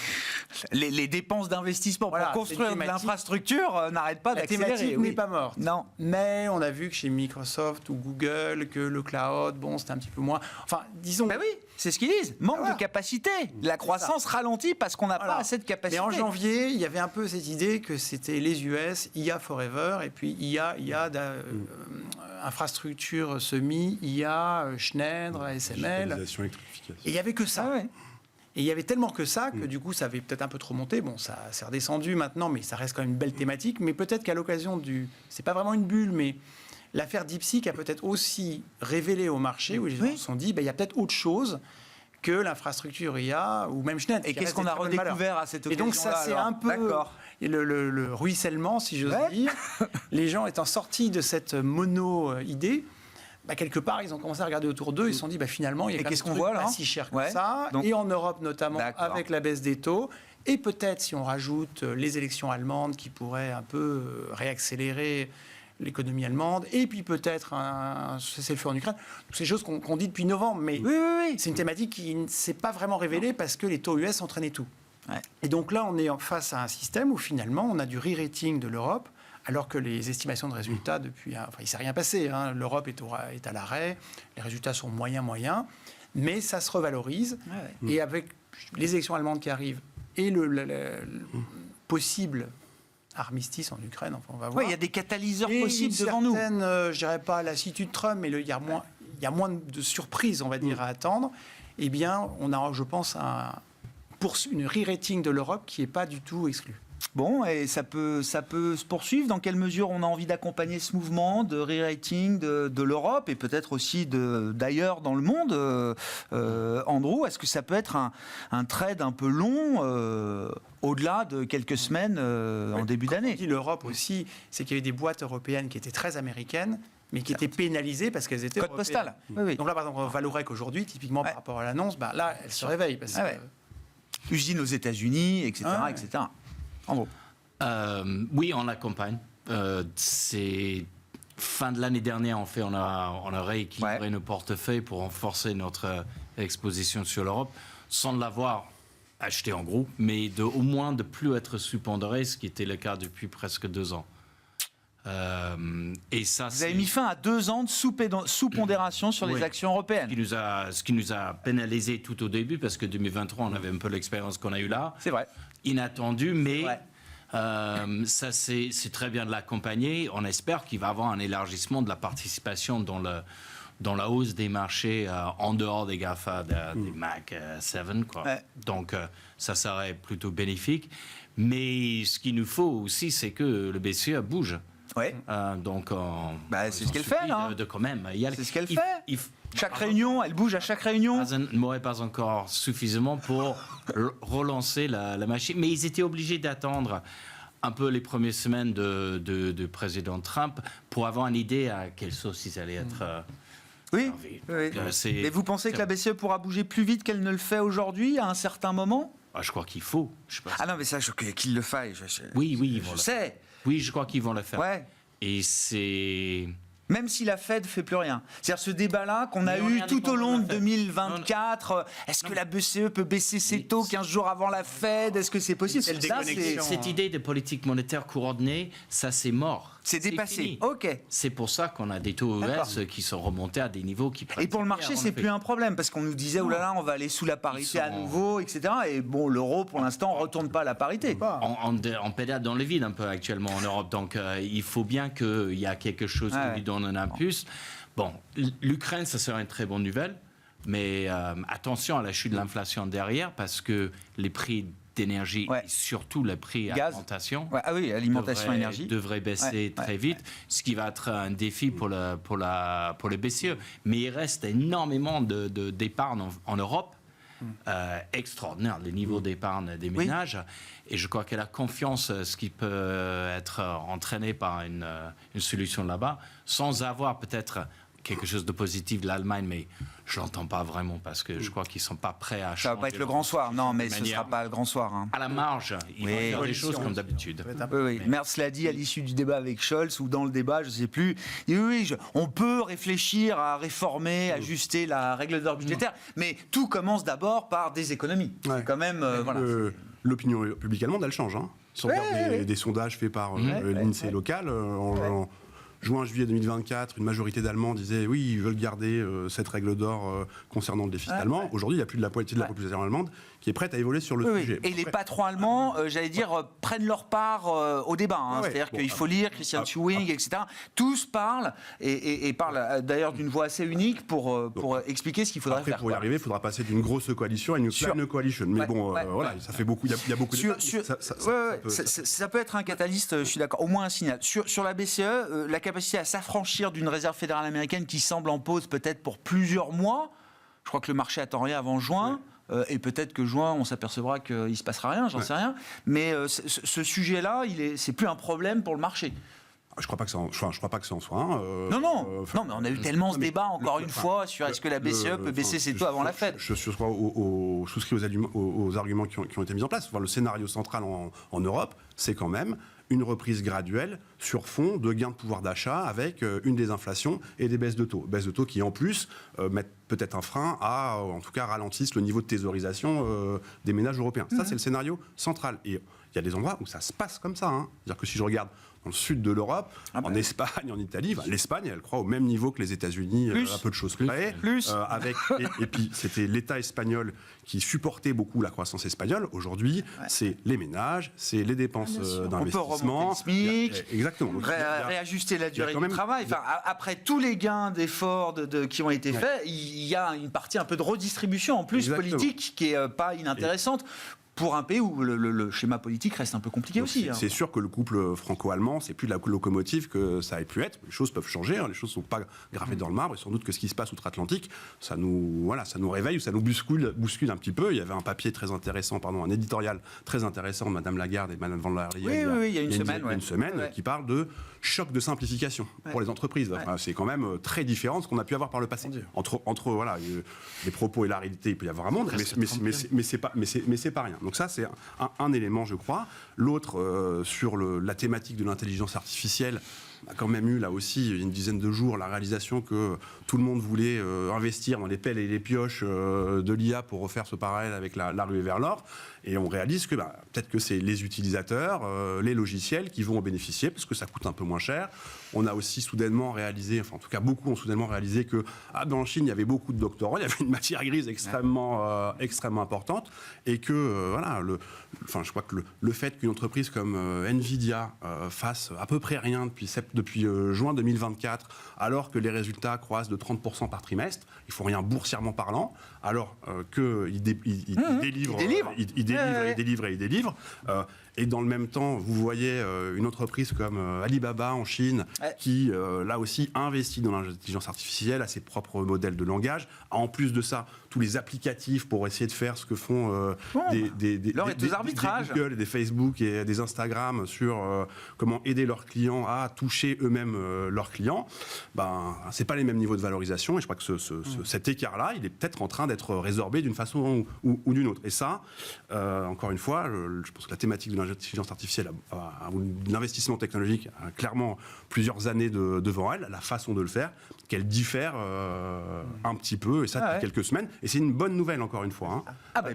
les dépenses d'investissement pour construire de l'infrastructure n'arrêtent pas d'accélérer. La thématique n'est pas morte. Non. Mais on a vu que chez Microsoft ou Google, que le cloud, c'était un petit peu moins... Enfin, disons... Oui, c'est ce qu'ils disent. Manque de capacité. La croissance ralentit parce qu'on n'a pas assez de capacité. Mais en janvier, il y avait un peu cette idée que c'était les US, IA forever, et puis IA infrastructure semi, IA, Schneider, SML. Digitalisation, Et il n'y avait que ça. Et il y avait tellement que ça que du coup, ça avait peut-être un peu trop monté. Bon, ça s'est redescendu maintenant, mais ça reste quand même une belle thématique. Mais peut-être qu'à l'occasion c'est pas vraiment une bulle, mais l'affaire DeepSeek a peut-être aussi révélé au marché, où les gens se sont dit, il y a peut-être autre chose que l'infrastructure IA ou même Schneider. Et qu'est-ce qu'on a redécouvert à cette occasion-là? Et donc ça, c'est un peu le ruissellement, si j'ose dire. Les gens étant sortis de cette mono-idée, quelque part, ils ont commencé à regarder autour d'eux, ils se sont dit, finalement, il y a qu'est-ce qu'on voit là, pas si cher que ça. Donc, et en Europe notamment, avec la baisse des taux. Et peut-être, si on rajoute les élections allemandes qui pourraient un peu réaccélérer l'économie allemande, et puis peut-être un cessez-le-feu en Ukraine. Toutes ces choses qu'on dit depuis novembre, mais c'est une thématique qui ne s'est pas vraiment révélée parce que les taux US entraînaient tout. Et donc là, on est face à un système où finalement, on a du re-rating de l'Europe, alors que les estimations de résultats, il ne s'est rien passé. L'Europe est à l'arrêt, les résultats sont moyens, mais ça se revalorise. Et avec les élections allemandes qui arrivent et le possible armistice en Ukraine, on va voir. Il y a des catalyseurs et possibles devant nous. Je dirais pas lassitude Trump, mais il y a moins de surprises, on va dire, à attendre. Eh bien, on a, je pense, une re-rating de l'Europe qui n'est pas du tout exclue. Bon, et ça peut se poursuivre. Dans quelle mesure on a envie d'accompagner ce mouvement de re-rating de l'Europe et peut-être aussi d'ailleurs dans le monde, Andrew? Est-ce que ça peut être un trade un peu long au-delà de quelques semaines en début d'année? Quand on dit l'Europe aussi, c'est qu'il y avait des boîtes européennes qui étaient très américaines, mais qui étaient pénalisées parce qu'elles étaient Code européennes. postal. Oui. Donc là, par exemple, Valorec aujourd'hui, typiquement par rapport à l'annonce, là, elle se réveille. Parce que... Usine aux États-Unis, etc. etc. En gros. Oui, on l'accompagne. C'est fin de l'année dernière, en fait, on a rééquilibré nos portefeuilles pour renforcer notre exposition sur l'Europe, sans l'avoir acheté en groupe, mais au moins de plus être sous-pondéré, ce qui était le cas depuis presque 2 ans. Et ça, vous avez mis fin à 2 ans de sous-pondération sur les actions européennes. Ce qui nous a pénalisé tout au début, parce que 2023, on avait un peu l'expérience qu'on a eue là. C'est vrai. Inattendu, mais ça, c'est très bien de l'accompagner. On espère qu'il va y avoir un élargissement de la participation dans la hausse des marchés en dehors des GAFA, des Mac 7. Quoi. Ouais. Donc, ça serait plutôt bénéfique. Mais ce qu'il nous faut aussi, c'est que le BCE bouge. Ouais. Donc, c'est ce qu'elle fait, là. Quand même. C'est ce qu'elle fait. Chaque réunion, elle bouge à chaque réunion. Ne pas encore suffisamment pour relancer la machine. Mais ils étaient obligés d'attendre un peu les premières semaines de président Trump pour avoir une idée à quelle sauce ils allaient être. Oui. Mais vous pensez que la BCE pourra bouger plus vite qu'elle ne le fait aujourd'hui, à un certain moment? Je crois qu'il faut. Non, mais ça, qu'il le faille. Oui, je sais. Oui, je crois qu'ils vont le faire. Ouais. Et c'est... Même si la Fed ne fait plus rien. C'est-à-dire ce débat-là qu'on a eu tout au long de 2024, est-ce que la BCE peut baisser ses taux 15 jours avant la Fed? Est-ce que c'est possible? Cette idée de politique monétaire coordonnée, ça c'est mort. C'est dépassé. Fini. Ok. C'est pour ça qu'on a des taux US qui sont remontés à des niveaux qui... Et pour le marché, c'est plus un problème, parce qu'on nous disait, oh là là, on va aller sous la parité à nouveau, etc. Et bon, l'euro, pour l'instant, ne retourne pas à la parité. On pédale dans le vide un peu actuellement en Europe, donc il faut bien qu'il y a quelque chose qui lui donne un impulse. Bon, l'Ukraine, ça serait une très bonne nouvelle, mais attention à la chute de l'inflation derrière, parce que les prix d'énergie et surtout le prix alimentation, énergie devrait baisser très vite, ce qui va être un défi pour le BCE. Mais il reste énormément d'épargne en Europe, extraordinaire, les niveaux d'épargne des ménages. Et je crois que la confiance, ce qui peut être entraîné par une solution là-bas, sans avoir peut-être quelque chose de positif de l'Allemagne, mais je l'entends pas vraiment parce que je crois qu'ils sont pas prêts à changer. Ça va pas être le grand soir, non, mais ce sera pas le grand soir. Hein. À la marge, ils vont faire des choses comme d'habitude. Oui. Merz l'a dit à l'issue du débat avec Scholz ou dans le débat, je sais plus. On peut réfléchir à réformer, ajuster la règle d'or budgétaire, mais tout commence d'abord par des économies. C'est quand même l'opinion publique allemande, elle change. Hein. Si on regarde des sondages faits par l'INSEE local, en juin-juillet 2024, une majorité d'Allemands disaient oui, ils veulent garder cette règle d'or concernant le déficit allemand. Aujourd'hui, il y a plus de la moitié de la population allemande qui est prête à évoluer sur le sujet. Et les patrons allemands, prennent leur part au débat. C'est-à-dire qu'il faut lire Christian Tschwing, etc. Tous parlent et parlent d'ailleurs d'une voix assez unique pour expliquer ce qu'il faudrait faire. Pour y arriver, il faudra passer d'une grosse coalition à une pleine coalition. Mais ça fait beaucoup. Il y a beaucoup de ça peut être un catalyste, je suis d'accord, au moins un signal. Sur la BCE, la capacité à s'affranchir d'une réserve fédérale américaine qui semble en pause peut-être pour plusieurs mois. Je crois que le marché attend rien avant juin. Et peut-être que juin, on s'apercevra qu'il ne se passera rien, j'en sais rien. Mais ce sujet-là, c'est plus un problème pour le marché. Je ne crois pas que ça en soit un. Non, mais on a eu tellement ce débat, encore une fois, sur est-ce que la BCE peut baisser ses taux avant la Fed. Je souscris aux arguments qui ont été mis en place. Enfin, le scénario central en Europe, c'est quand même une reprise graduelle sur fond de gains de pouvoir d'achat avec une désinflation et des baisses de taux. Baisses de taux qui, en plus, mettent peut-être un frein en tout cas, ralentissent le niveau de thésaurisation des ménages européens. Ça, c'est le scénario central. Et il y a des endroits où ça se passe comme ça. C'est-à-dire que si je regarde dans le sud de l'Europe, en Espagne, en Italie, l'Espagne, elle croit au même niveau que les États-Unis, à peu de choses près. Et puis, c'était l'État espagnol qui supportait beaucoup la croissance espagnole. Aujourd'hui, c'est les ménages, c'est les dépenses d'investissement. On peut remonter le SMIC, exactement. Donc, réajuster la durée du travail. Après tous les gains d'efforts qui ont été faits, il y a une partie un peu de redistribution en plus politique qui n'est pas inintéressante. pour un pays où le schéma politique reste un peu compliqué aussi. C'est sûr que le couple franco-allemand, c'est plus la locomotive que ça a pu être. Les choses peuvent changer, les choses ne sont pas gravées dans le marbre, et sans doute que ce qui se passe outre-Atlantique, ça nous réveille ou ça nous bouscule un petit peu. Il y avait un papier très intéressant, un éditorial très intéressant de Madame Lagarde et Madame von der Leyen il y a une semaine, qui parle de choc de simplification pour les entreprises. Enfin, c'est quand même très différent de ce qu'on a pu avoir par le passé. Entre les propos et la réalité, il peut y avoir un monde, mais c'est pas rien. Donc ça, c'est un élément, je crois. L'autre, sur la thématique de l'intelligence artificielle, on a quand même eu là aussi, il y a une dizaine de jours, la réalisation que tout le monde voulait investir dans les pelles et les pioches de l'IA pour refaire ce parallèle avec la ruée vers l'or. Et on réalise que peut-être que c'est les utilisateurs, les logiciels qui vont en bénéficier parce que ça coûte un peu moins cher. On a aussi soudainement réalisé, enfin en tout cas beaucoup ont soudainement réalisé que dans Chine il y avait beaucoup de doctorants, il y avait une matière grise extrêmement importante et que je crois que le fait qu'une entreprise comme Nvidia fasse à peu près rien depuis juin 2024, alors que les résultats croissent de 30% par trimestre, il faut rien boursièrement parlant, alors qu'il délivre. Il délivre. Et dans le même temps, vous voyez une entreprise comme Alibaba en Chine qui, là aussi, investit dans l'intelligence artificielle, a ses propres modèles de langage. En plus de ça, tous les applicatifs pour essayer de faire ce que font des Google et des Facebook et des Instagram sur comment aider leurs clients à toucher eux-mêmes leurs clients. C'est pas les mêmes niveaux de valorisation et je crois que cet écart-là, il est peut-être en train d'être résorbé d'une façon ou d'une autre. Et ça, encore une fois, je pense que la thématique de l'intelligence artificielle, l'investissement technologique a clairement plusieurs années devant elle, la façon de le faire, qu'elle diffère un petit peu, et ça depuis quelques semaines. Et c'est une bonne nouvelle, encore une fois.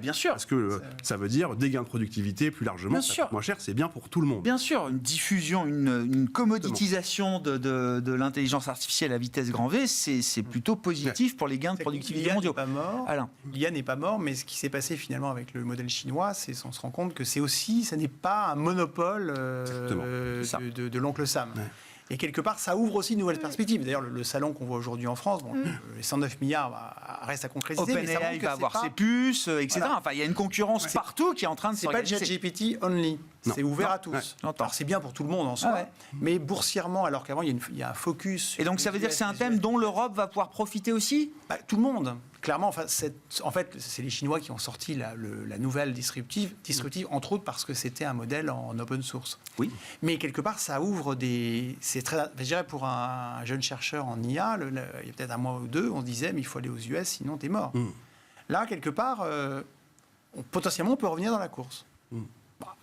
Bien sûr. Parce que ça veut dire des gains de productivité plus largement, ça coûte moins cher, c'est bien pour tout le monde. Bien sûr, une diffusion, une commoditisation de l'intelligence artificielle à vitesse grand V, c'est plutôt positif pour les gains de productivité mondiaux. L'IA n'est pas mort, mais ce qui s'est passé finalement avec le modèle chinois, c'est on se rend compte que ça n'est pas un monopole de l'oncle Sam. Ouais. Et quelque part, ça ouvre aussi de nouvelles perspectives. D'ailleurs, le salon qu'on voit aujourd'hui en France, les 109 milliards restent à concrétiser. OpenAI va avoir ses puces, etc. Voilà. Enfin, il y a une concurrence partout qui est en train de s'organiser. C'est pas ChatGPT only. C'est ouvert à tous. Alors, c'est bien pour tout le monde en soi, mais boursièrement, alors qu'avant, il y a un focus. Et donc, ça veut dire que c'est un thème dont l'Europe va pouvoir profiter aussi ? Tout le monde. Clairement, c'est les Chinois qui ont sorti la nouvelle disruptive, entre autres parce que c'était un modèle en open source. Oui. Mais quelque part, ça ouvre c'est très, je dirais pour un jeune chercheur en IA, il y a peut-être un mois ou deux, on se disait, mais il faut aller aux US, sinon t'es mort. Là, quelque part, potentiellement, on peut revenir dans la course.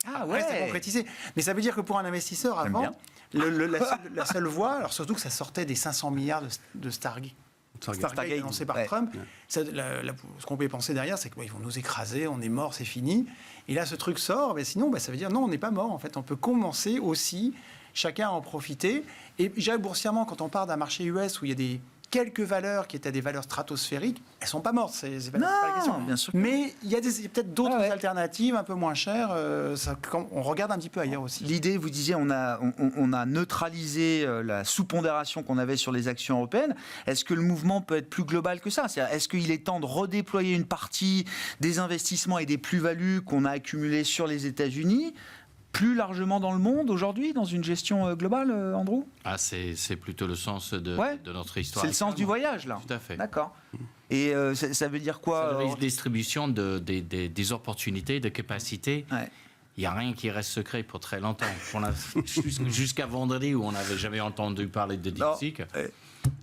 Après, c'est concrétisé. Mais ça veut dire que pour un investisseur, avant, la seule voie, alors surtout que ça sortait des 500 milliards de Stargate annoncé par Trump. Ce qu'on peut penser derrière, c'est qu'ils vont nous écraser, on est mort, c'est fini. Et là, ce truc sort, mais sinon, ça veut dire non, on n'est pas mort. En fait, on peut commencer aussi, chacun à en profiter. Et boursièrement, quand on part d'un marché US où il y a quelques valeurs qui étaient des valeurs stratosphériques, elles ne sont pas mortes, ces valeurs. Non, pas la question. bien sûr. Mais il y a peut-être d'autres alternatives un peu moins chères. On regarde un petit peu ailleurs aussi. L'idée, vous disiez, on a neutralisé la sous-pondération qu'on avait sur les actions européennes. Est-ce que le mouvement peut être plus global que ça ? Est-ce qu'il est temps de redéployer une partie des investissements et des plus-values qu'on a accumulés sur les États-Unis plus largement dans le monde aujourd'hui, dans une gestion globale, Andrew ? C'est plutôt le sens de notre histoire. C'est le sens du voyage, là. Tout à fait. D'accord. Et ça veut dire quoi ? C'est la distribution des opportunités, de capacités. Il n'y a rien qui reste secret pour très longtemps. Jusqu'à vendredi, où on n'avait jamais entendu parler de DeepSeek.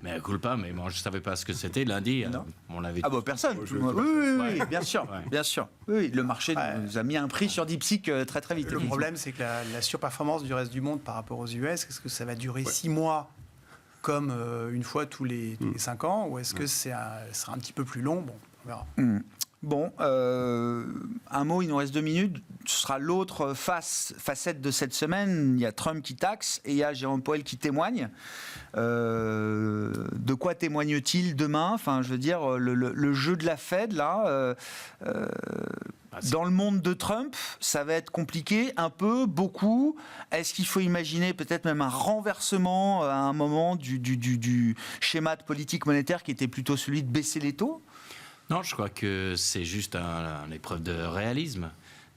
Mais à culpa, mais moi je ne savais pas ce que c'était. Lundi, on l'avait... personne. Oui, bien sûr. Bien sûr. Oui, le marché nous a mis un prix sur DeepSeek très très vite. Le problème, c'est que la surperformance du reste du monde par rapport aux US, est-ce que ça va durer 6 mois comme une fois tous les 5 ans, ou est-ce que ça sera un petit peu plus long ? On verra. Bon, un mot, il nous reste 2 minutes. Ce sera l'autre facette de cette semaine. Il y a Trump qui taxe et il y a Jérôme Powell qui témoigne. De quoi témoigne-t-il demain ? Enfin, je veux dire, le jeu de la Fed, là, dans le monde de Trump, ça va être compliqué, un peu, beaucoup. Est-ce qu'il faut imaginer peut-être même un renversement à un moment du schéma de politique monétaire qui était plutôt celui de baisser les taux ? Non, je crois que c'est juste une épreuve de réalisme.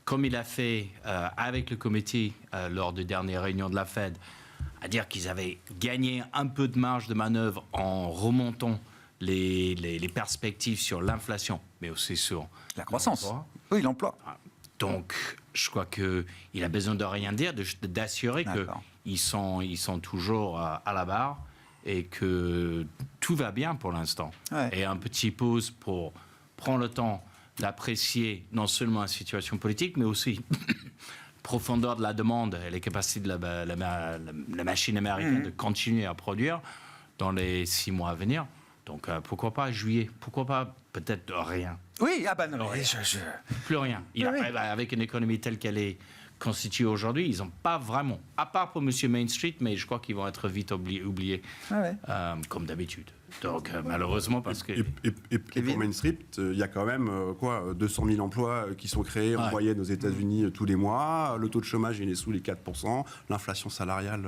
comme il a fait avec le comité lors des dernières réunions de la Fed, à dire qu'ils avaient gagné un peu de marge de manœuvre en remontant les perspectives sur l'inflation, mais aussi sur la croissance. l'emploi. Oui, l'emploi. Donc, je crois qu'il a besoin de rien dire, d'assurer D'accord. qu'ils sont toujours à la barre et que tout va bien pour l'instant. Ouais. Et un petit pause pour prendre le temps d'apprécier non seulement la situation politique, mais aussi profondeur de la demande et les capacités de la machine américaine de continuer à produire dans les 6 mois à venir. Donc, pourquoi pas juillet? Pourquoi pas peut-être rien? Oui, ah bah non, Non, mais Plus rien. Avec une économie telle qu'elle est constituée aujourd'hui, ils n'ont pas vraiment, à part pour M. Main Street, mais je crois qu'ils vont être vite oubliés, comme d'habitude. Donc, malheureusement, parce que... Et pour Main Street, il y a quand même 200 000 emplois qui sont créés en moyenne aux États-Unis tous les mois. Le taux de chômage, il est sous les 4%. L'inflation salariale,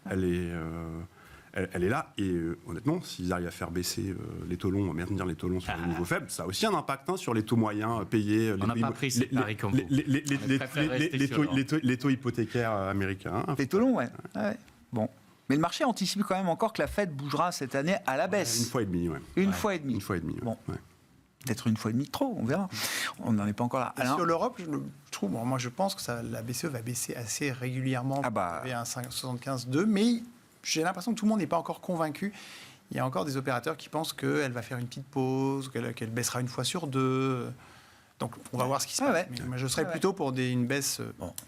elle est là. Et honnêtement, s'ils arrivent à faire baisser les taux longs, maintenir les taux longs sur des niveaux faibles, ça a aussi un impact sur les taux moyens payés. On n'a pas pris ces paris comme vous. Les taux hypothécaires américains. les taux longs, ouais. Bon. Mais le marché anticipe quand même encore que la Fed bougera cette année à la baisse. Une fois et demie, Une fois et demie. Une fois et demie. Bon. Peut-être une fois et demie de trop, on verra. On n'en est pas encore là. Et sur l'Europe, je trouve, moi je pense que la BCE va baisser assez régulièrement. Il y a un 75,2, mais j'ai l'impression que tout le monde n'est pas encore convaincu. Il y a encore des opérateurs qui pensent qu'elle va faire une petite pause, qu'elle baissera une fois sur deux. Donc on va voir ce qui se passe. Mais moi, je serais plutôt pour une baisse,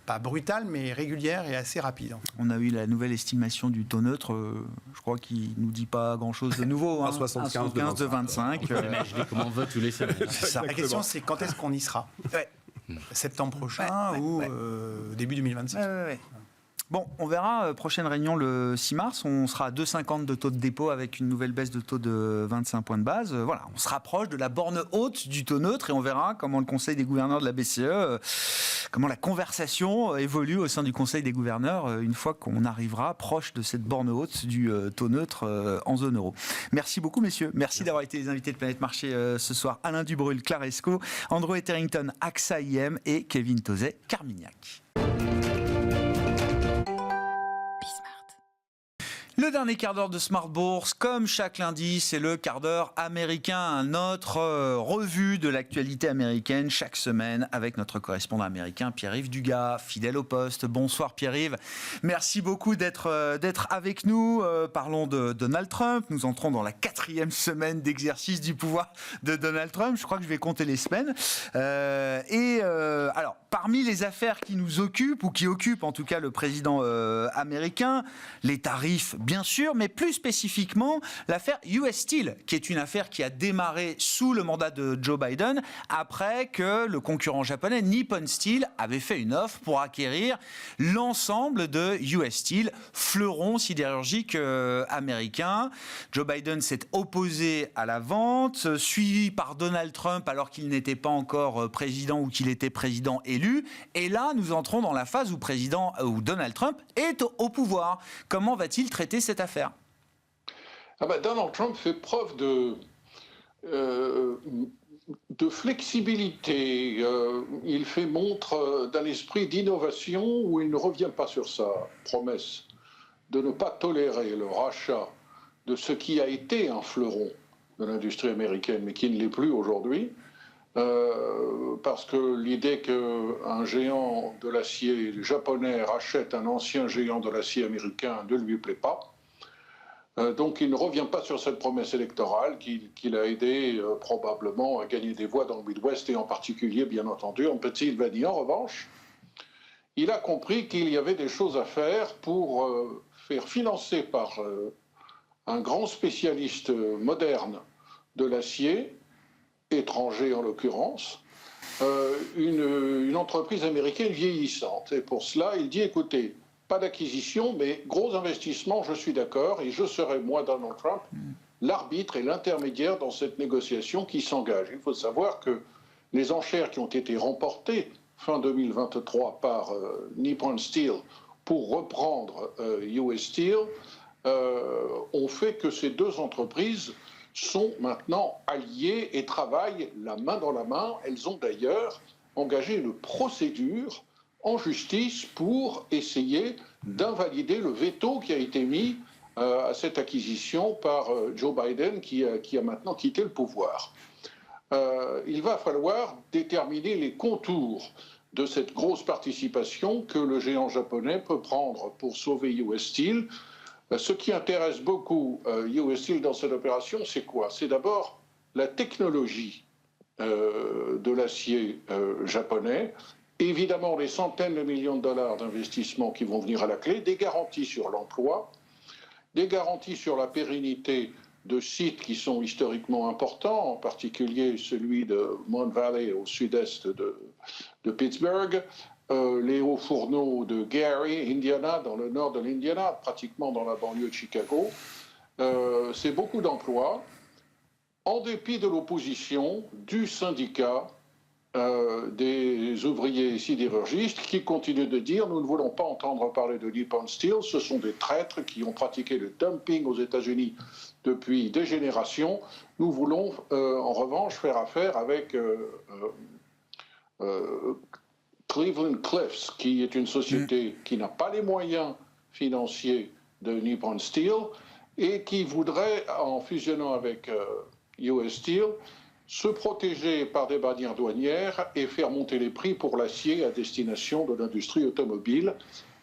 pas brutale, mais régulière et assez rapide. On a eu la nouvelle estimation du taux neutre, je crois qu'il ne nous dit pas grand-chose de nouveau. 1,75 de 25. Imaginez comment on veut tous les semaines. La question, c'est quand est-ce qu'on y sera Septembre prochain ou début 2026 Bon, on verra, prochaine réunion le 6 mars, on sera à 2,50 de taux de dépôt avec une nouvelle baisse de taux de 25 points de base. Voilà, on se rapproche de la borne haute du taux neutre et on verra comment le Conseil des gouverneurs de la BCE, comment la conversation évolue au sein du Conseil des gouverneurs une fois qu'on arrivera proche de cette borne haute du taux neutre en zone euro. Merci beaucoup, messieurs. Merci d'avoir été les invités de Planète Marché ce soir. Alain Dubrul, Claresco, Andrew Etherington, AXA IM et Kevin Tauzet, Carmignac. Le dernier quart d'heure de Smart Bourse, comme chaque lundi, c'est le quart d'heure américain, notre revue de l'actualité américaine chaque semaine avec notre correspondant américain Pierre-Yves Dugas, fidèle au poste. Bonsoir Pierre-Yves, merci beaucoup d'être avec nous. Parlons de Donald Trump, nous entrons dans la 4e semaine d'exercice du pouvoir de Donald Trump, je crois que je vais compter les semaines. Alors, parmi les affaires qui nous occupent, ou qui occupent en tout cas le président américain, les tarifs bien sûr, mais plus spécifiquement l'affaire US Steel, qui est une affaire qui a démarré sous le mandat de Joe Biden, après que le concurrent japonais Nippon Steel avait fait une offre pour acquérir l'ensemble de US Steel, fleuron sidérurgique américain. Joe Biden s'est opposé à la vente, suivi par Donald Trump alors qu'il n'était pas encore président ou qu'il était président élu. Et là, nous entrons dans la phase où Donald Trump est au pouvoir. Comment va-t-il traiter cette affaire? Donald Trump fait preuve de flexibilité. Il fait montre d'un esprit d'innovation où il ne revient pas sur sa promesse de ne pas tolérer le rachat de ce qui a été un fleuron de l'industrie américaine, mais qui ne l'est plus aujourd'hui. Parce que l'idée qu'un géant de l'acier japonais rachète un ancien géant de l'acier américain ne lui plaît pas. Donc il ne revient pas sur cette promesse électorale qu'il a aidé probablement à gagner des voix dans le Midwest et en particulier, bien entendu, en Pennsylvanie. En revanche, il a compris qu'il y avait des choses à faire pour faire financer par un grand spécialiste moderne de l'acier, étranger en l'occurrence, une entreprise américaine vieillissante. Et pour cela, il dit, écoutez, pas d'acquisition, mais gros investissement, je suis d'accord, et je serai, moi, Donald Trump, l'arbitre et l'intermédiaire dans cette négociation qui s'engage. Il faut savoir que les enchères qui ont été remportées fin 2023 par Nippon Steel pour reprendre US Steel ont fait que ces deux entreprises sont maintenant alliées et travaillent la main dans la main. Elles ont d'ailleurs engagé une procédure en justice pour essayer d'invalider le veto qui a été mis à cette acquisition par Joe Biden qui a maintenant quitté le pouvoir. Il va falloir déterminer les contours de cette grosse participation que le géant japonais peut prendre pour sauver US Steel. Ce qui intéresse beaucoup US Steel dans cette opération, c'est quoi? C'est d'abord la technologie de l'acier japonais, évidemment les centaines de millions de dollars d'investissement qui vont venir à la clé, des garanties sur l'emploi, des garanties sur la pérennité de sites qui sont historiquement importants, en particulier celui de Mon Valley au sud-est de Pittsburgh, les hauts fourneaux de Gary, Indiana, dans le nord de l'Indiana, pratiquement dans la banlieue de Chicago. C'est beaucoup d'emplois, en dépit de l'opposition du syndicat des ouvriers sidérurgistes qui continuent de dire « nous ne voulons pas entendre parler de Nippon Steel, ce sont des traîtres qui ont pratiqué le dumping aux États-Unis depuis des générations. Nous voulons en revanche faire affaire avec Cleveland Cliffs, qui est une société qui n'a pas les moyens financiers de Nippon Steel et qui voudrait, en fusionnant avec US Steel, se protéger par des barrières douanières et faire monter les prix pour l'acier à destination de l'industrie automobile.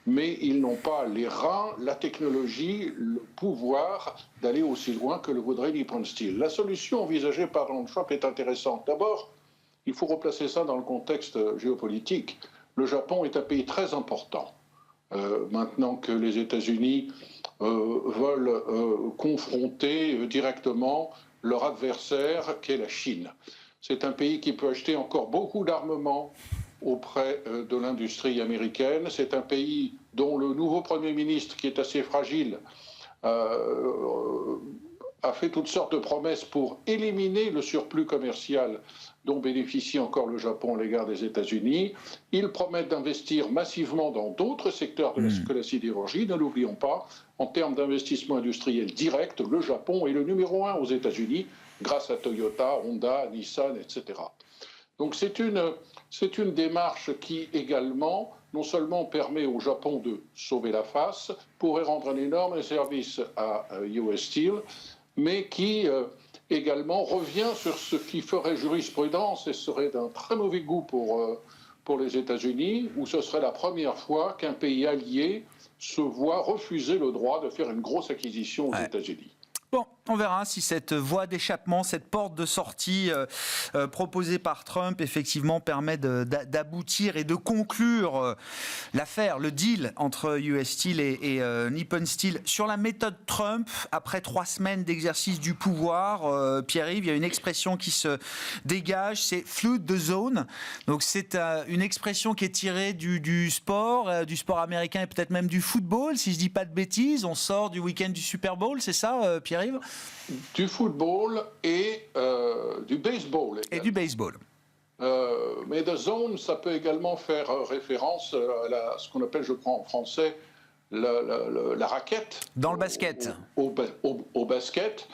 Mais ils n'ont pas les reins, la technologie, le pouvoir d'aller aussi loin que le voudrait Nippon Steel. La solution envisagée par Donald Trump est intéressante. D'abord, il faut replacer ça dans le contexte géopolitique. Le Japon est un pays très important. Maintenant que les États-Unis veulent confronter directement leur adversaire, qu'est la Chine. C'est un pays qui peut acheter encore beaucoup d'armements auprès de l'industrie américaine. C'est un pays dont le nouveau Premier ministre, qui est assez fragile, a fait toutes sortes de promesses pour éliminer le surplus commercial dont bénéficie encore le Japon à l'égard des États-Unis. Ils promettent d'investir massivement dans d'autres secteurs que la sidérurgie. Ne l'oublions pas, en termes d'investissement industriel direct, le Japon est le numéro 1 aux États-Unis, grâce à Toyota, Honda, Nissan, etc. Donc c'est une démarche qui également, non seulement permet au Japon de sauver la face, pourrait rendre un énorme service à US Steel, mais qui également revient sur ce qui ferait jurisprudence et serait d'un très mauvais goût pour les États-Unis, où ce serait la première fois qu'un pays allié se voit refuser le droit de faire une grosse acquisition aux États-Unis. Bon, on verra si cette voie d'échappement, cette porte de sortie proposée par Trump, effectivement, permet d'aboutir et de conclure l'affaire, le deal entre US Steel et Nippon Steel. Sur la méthode Trump, après 3 semaines d'exercice du pouvoir, Pierre-Yves, il y a une expression qui se dégage, c'est « flood the zone ». Donc c'est une expression qui est tirée du sport américain et peut-être même du football, si je ne dis pas de bêtises. On sort du week-end du Super Bowl, c'est ça, Pierre-Yves ? Du football et du baseball. Et du baseball. Mais the zone, ça peut également faire référence à ce qu'on appelle, je crois en français, la raquette. Dans le basket. Au basket,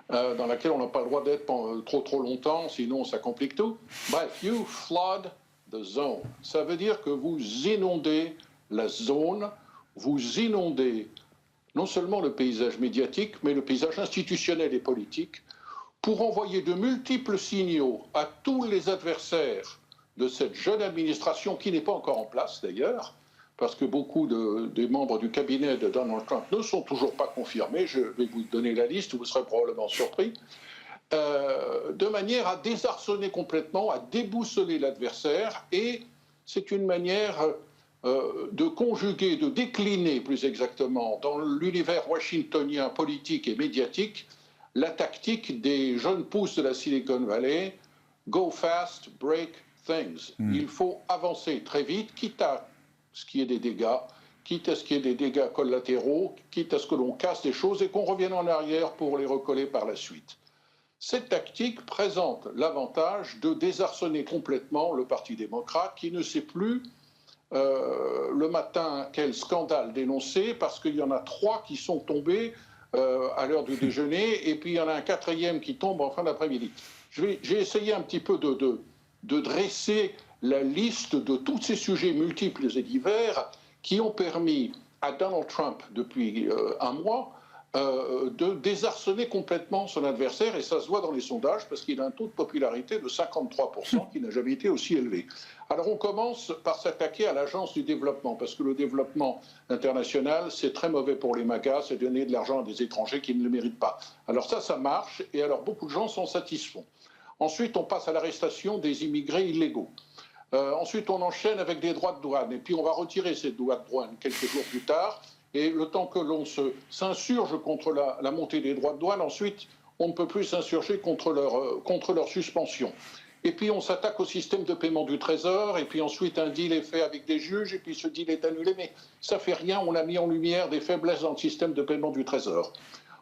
dans laquelle on n'a pas le droit d'être trop longtemps, sinon ça complique tout. Bref, you flood the zone. Ça veut dire que vous inondez la zone, vous inondez non seulement le paysage médiatique, mais le paysage institutionnel et politique, pour envoyer de multiples signaux à tous les adversaires de cette jeune administration, qui n'est pas encore en place d'ailleurs, parce que beaucoup des membres du cabinet de Donald Trump ne sont toujours pas confirmés. Je vais vous donner la liste, vous serez probablement surpris. De manière à désarçonner complètement, à déboussoler l'adversaire, et c'est une manière de conjuguer, de décliner plus exactement dans l'univers washingtonien politique et médiatique la tactique des jeunes pousses de la Silicon Valley, go fast, break things. Il faut avancer très vite, quitte à ce qu'il y ait des dégâts, quitte à ce qu'il y ait des dégâts collatéraux, quitte à ce que l'on casse des choses et qu'on revienne en arrière pour les recoller par la suite. Cette tactique présente l'avantage de désarçonner complètement le Parti démocrate qui ne sait plus le matin quel scandale dénoncer, parce qu'il y en a 3 qui sont tombés à l'heure du déjeuner, et puis il y en a un 4e qui tombe en fin d'après-midi. J'ai essayé un petit peu de dresser la liste de tous ces sujets multiples et divers qui ont permis à Donald Trump, depuis un mois, de désarçonner complètement son adversaire, et ça se voit dans les sondages parce qu'il a un taux de popularité de 53% qui n'a jamais été aussi élevé. Alors on commence par s'attaquer à l'agence du développement, parce que le développement international, c'est très mauvais pour les MAGA, c'est donner de l'argent à des étrangers qui ne le méritent pas. Alors ça marche, et alors beaucoup de gens sont satisfaits. Ensuite, on passe à l'arrestation des immigrés illégaux. Ensuite, on enchaîne avec des droits de douane, et puis on va retirer ces droits de douane quelques jours plus tard. Et le temps que l'on s'insurge contre la montée des droits de douane, ensuite, on ne peut plus s'insurger contre leur suspension. Et puis, on s'attaque au système de paiement du Trésor, et puis ensuite, un deal est fait avec des juges, et puis ce deal est annulé. Mais ça ne fait rien, on a mis en lumière des faiblesses dans le système de paiement du Trésor.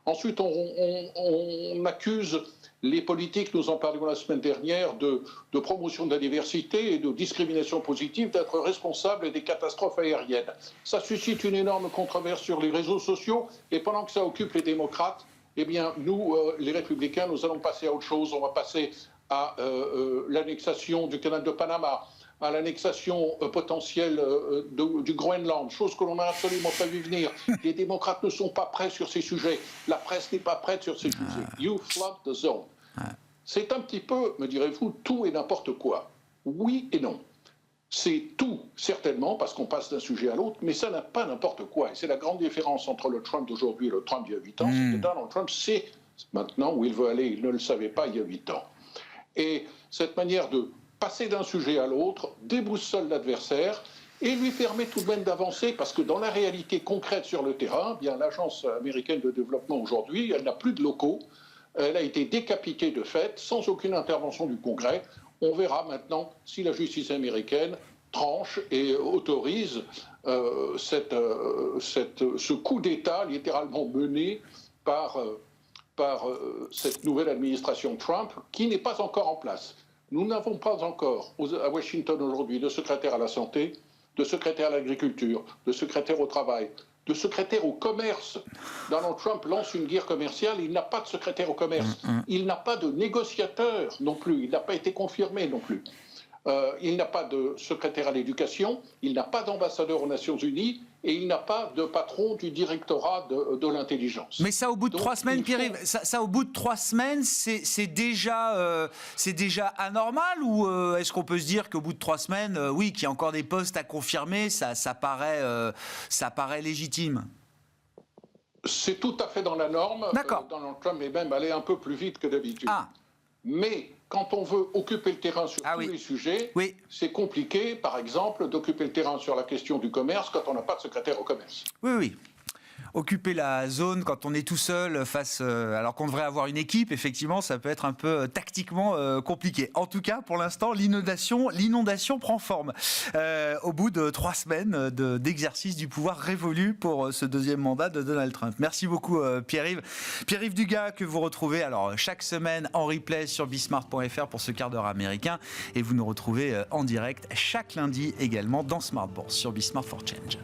Ensuite, on accuse les politiques, nous en parlions la semaine dernière, de promotion de la diversité et de discrimination positive, d'être responsables des catastrophes aériennes. Ça suscite une énorme controverse sur les réseaux sociaux, et pendant que ça occupe les démocrates, eh bien, nous, les républicains, nous allons passer à autre chose. On va passer à l'annexation du canal de Panama, à l'annexation potentielle du Groenland, chose que l'on n'a absolument pas vu venir. Les démocrates ne sont pas prêts sur ces sujets. La presse n'est pas prête sur ces sujets. You flood the zone. C'est un petit peu, me direz-vous, tout et n'importe quoi. Oui et non. C'est tout, certainement, parce qu'on passe d'un sujet à l'autre, mais ça n'a pas n'importe quoi. Et c'est la grande différence entre le Trump d'aujourd'hui et le Trump d'il y a 8 ans. C'est que Donald Trump sait maintenant où il veut aller. Il ne le savait pas il y a 8 ans. Et cette manière de passer d'un sujet à l'autre déboussole l'adversaire et lui permet tout de même d'avancer, parce que dans la réalité concrète sur le terrain, bien l'Agence américaine de développement aujourd'hui, elle n'a plus de locaux, elle a été décapitée de fait, sans aucune intervention du Congrès. On verra maintenant si la justice américaine tranche et autorise ce coup d'État littéralement mené par cette nouvelle administration Trump, qui n'est pas encore en place. Nous n'avons pas encore à Washington aujourd'hui de secrétaire à la santé, de secrétaire à l'agriculture, de secrétaire au travail, de secrétaire au commerce. Donald Trump lance une guerre commerciale, il n'a pas de secrétaire au commerce. Il n'a pas de négociateur non plus, il n'a pas été confirmé non plus. Il n'a pas de secrétaire à l'éducation, il n'a pas d'ambassadeur aux Nations Unies, et il n'a pas de patron du directorat de l'intelligence. Mais ça, au bout de 3 semaines, Pierre-Yves, ça, au bout de 3 semaines, c'est déjà anormal, ou est-ce qu'on peut se dire qu'au bout de 3 semaines, oui, qu'il y a encore des postes à confirmer, ça paraît légitime? C'est tout à fait dans la norme. D'accord. Donald Trump est même allé un peu plus vite que d'habitude. Ah. Mais quand on veut occuper le terrain sur tous les sujets, c'est compliqué, par exemple, d'occuper le terrain sur la question du commerce quand on n'a pas de secrétaire au commerce. Oui, oui. Occuper la zone quand on est tout seul alors qu'on devrait avoir une équipe, effectivement, ça peut être un peu tactiquement compliqué. En tout cas, pour l'instant, l'inondation prend forme. Au bout de 3 semaines d'exercice du pouvoir révolu pour ce deuxième mandat de Donald Trump. Merci beaucoup, Pierre-Yves. Pierre-Yves Dugas, que vous retrouvez chaque semaine en replay sur bismart.fr pour ce quart d'heure américain. Et vous nous retrouvez en direct chaque lundi également dans Smart Bourse sur Bismart for Change.